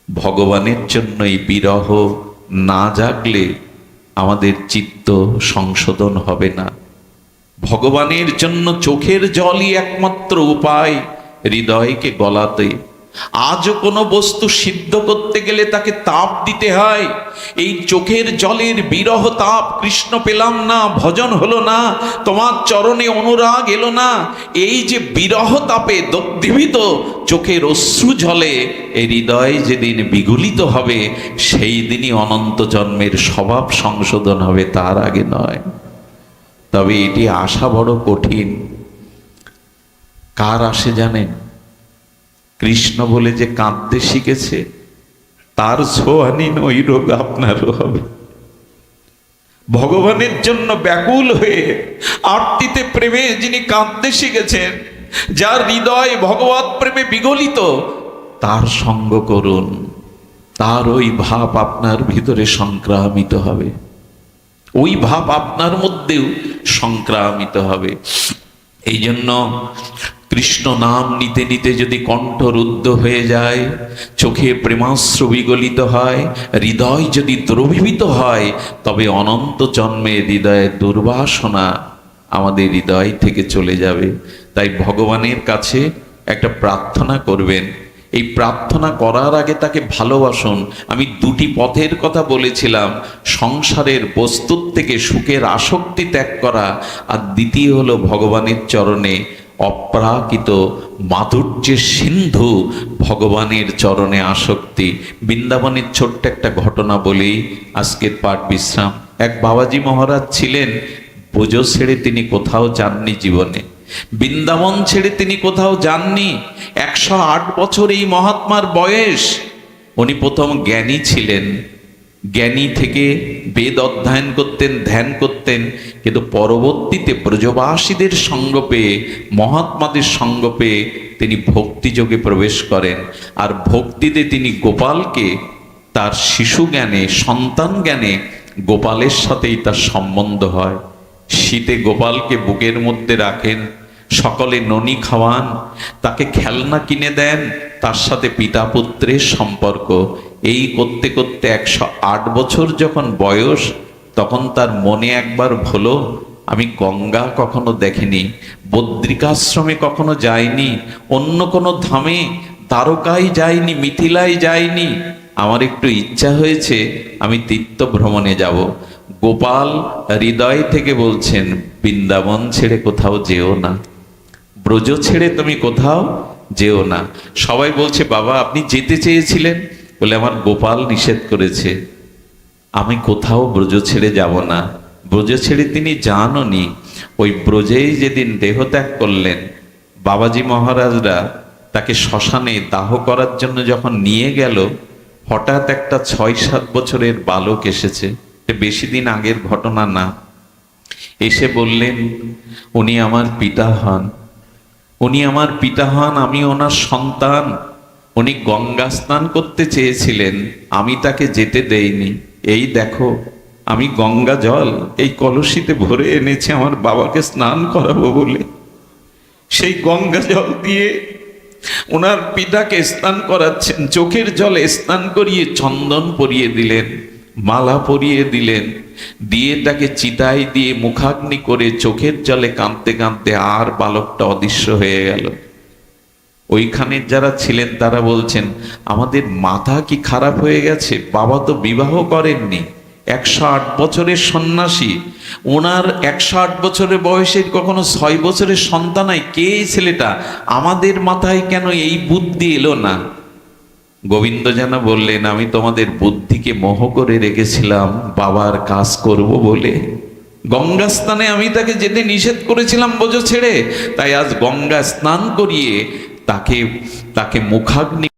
ভগবানের জন্য এই বিরহ না জাগলে আমাদের চিত্ত সংশোধন হবে না। ভগবানের জন্য চোখের জলই একমাত্র উপায় হৃদয়কে গলাতে। আজও কোনো বস্তু সিদ্ধ করতে গেলে তাকে তাপ দিতে হয়। এই চোখের জলের বিরহ তাপ, কৃষ্ণ পেলাম না, ভজন হলো না, তোমার চরণে অনুরাগ এলো না, এই যে বিরহ তাপে দগ্ধীভূত চোখের অশ্রু জলে এই হৃদয় যেদিন বিগলিত হবে, সেই দিনই অনন্ত জন্মের স্বভাব সংশোধন হবে, তার আগে নয়। তবে এটি আশা বড় কঠিন। কার আসে জানেন? কৃষ্ণ বলে যে কাঁদতে শিখেছে, তার ছোঁয়ানীন ওই রোগ আপনারও হবে। ভগবানের জন্য ব্যাকুল হয়ে আরতিতে প্রেমে যিনি কাঁদতে শিখেছেন, যার হৃদয় ভগবৎ প্রেমে বিগলিত, তার সঙ্গ করুন, তার ওই ভাব আপনার ভিতরে সংক্রামিত হবে, ওই ভাব আপনার মধ্যেও সংক্রামিত হবে। এই জন্য কৃষ্ণ নাম নিতে নিতে যদি কণ্ঠ রুদ্ধ হয়ে যায়, চোখে প্রেমাশ্রু বিগলিত হয়, হৃদয় যদি দ্রবীভূত হয়, তবে অনন্ত জন্মে হৃদয়ের দুর্বাসনা আমাদের হৃদয় থেকে চলে যাবে। তাই ভগবানের কাছে একটা প্রার্থনা করবেন। এই প্রার্থনা করার আগে তাকে ভালোবাসুন। আমি দুটি পথের কথা বলেছিলাম, সংসারের বস্তুর থেকে সুখের আসক্তি ত্যাগ করা, আর দ্বিতীয় হলো ভগবানের চরণে অপ্রাকৃত মাধুর্যের সিন্ধু ভগবানের চরণে আসক্তি। বৃন্দাবনের ছোট্ট একটা ঘটনা বলেই আজকের পাঠ বিশ্রাম। এক বাবাজি মহারাজ ছিলেন, ব্রজ ছেড়ে তিনি কোথাও যাননি জীবনে, বৃন্দাবন ছেড়ে তিনি কোথাও যাননি। 108 বছর এই মহাত্মার বয়স। উনি প্রথম জ্ঞানী ছিলেন, জ্ঞানী থেকে বেদ অধ্যয়ন করতেন, ধ্যান করতেন, কিন্তু পরবর্তীতে ব্রজবাসীদের সঙ্গ পেয়ে, মহাত্মাদের সঙ্গ পেয়ে তিনি ভক্তিযোগে প্রবেশ করেন। আর ভক্তিতে তিনি গোপালকে তার শিশু জ্ঞানে, সন্তান জ্ঞানে গোপালের সাথেই তার সম্বন্ধ হয়। শীতে গোপালকে বুকের মধ্যে রাখেন, সকলে ননি খাওয়ান, তাকে খেলনা কিনে দেন, তার সাথে পিতা পুত্রের সম্পর্ক। এই করতে করতে 108 বছর যখন বয়স, তখন তার মনে একবার হলো, আমি গঙ্গা কখনো দেখিনি, বদ্রিকাশ্রমে কখনো যাইনি, অন্য কোনো ধামে দ্বারকায় যাইনি, মিথিলায় যাইনি, আমার একটু ইচ্ছা হয়েছে আমি তীর্থ ভ্রমণে যাব। গোপাল হৃদয় থেকে বলছেন, বৃন্দাবন ছেড়ে কোথাও যেও না, ব্রজ ছেড়ে তুমি কোথাও যেও না। সবাই বলছে, বাবা আপনি যেতে চেয়েছিলেন, বলে আমার গোপাল নিষেধ করেছে, আমি কোথাও ব্রজ ছেড়ে যাব না। ব্রজ ছেড়ে তিনি যাননি। ওই ব্রজেই যেদিন দেহত্যাগ করলেন, বাবাজি মহারাজরা তাকে শ্মশানে দাহ করার জন্য যখন নিয়ে গেল, হঠাৎ একটা 6-7 বছরের বালক এসেছে। বেশি দিন আগের ঘটনা না। এসে বললেন, উনি আমার পিতা হন, উনি আমার পিতা হন, আমি ওনার সন্তান। উনি গঙ্গা স্নান করতে চেয়েছিলেন, আমি তাকে যেতে দেইনি। এই দেখো, আমি গঙ্গা জল এই কলসিতে ভরে এনেছি আমার বাবাকে স্নান করাবো বলে। সেই গঙ্গা জল দিয়ে ওনার পিতাকে স্নান করাচ্ছেন, চোখের জলে স্নান করিয়ে চন্দন পরিয়ে দিলেন, মালা পরিয়ে দিলেন, দিয়ে তাকে চিতায় দিয়ে মুখাগ্নি করে চোখের জলে কাঁদতে কাঁদতে আর বালকটা অদৃশ্য হয়ে গেল। ওইখানে যারা ছিলেন তারা বলছেন, আমাদের মাথা কি খারাপ হয়ে গেছে? বাবা তো বিবাহ করেননি, 108 বছরের সন্ন্যাসী, ওনার 108 বছরের বয়সের কখনো 6 বছরের সন্তান নাই, কে এই ছেলেটা? আমাদের মাথায় কেন এই বুদ্ধি এলো না? গোবিন্দ যেন বললেন, আমি তোমাদের বুদ্ধিকে মোহ করে রেখেছিলাম বাবার কাজ করব বলে। গঙ্গা স্নানে আমি তাকে যেতে নিষেধ করেছিলাম বোঝো ছেড়ে, তাই আজ গঙ্গা স্নান করিয়ে তাকে মুখাগ্নি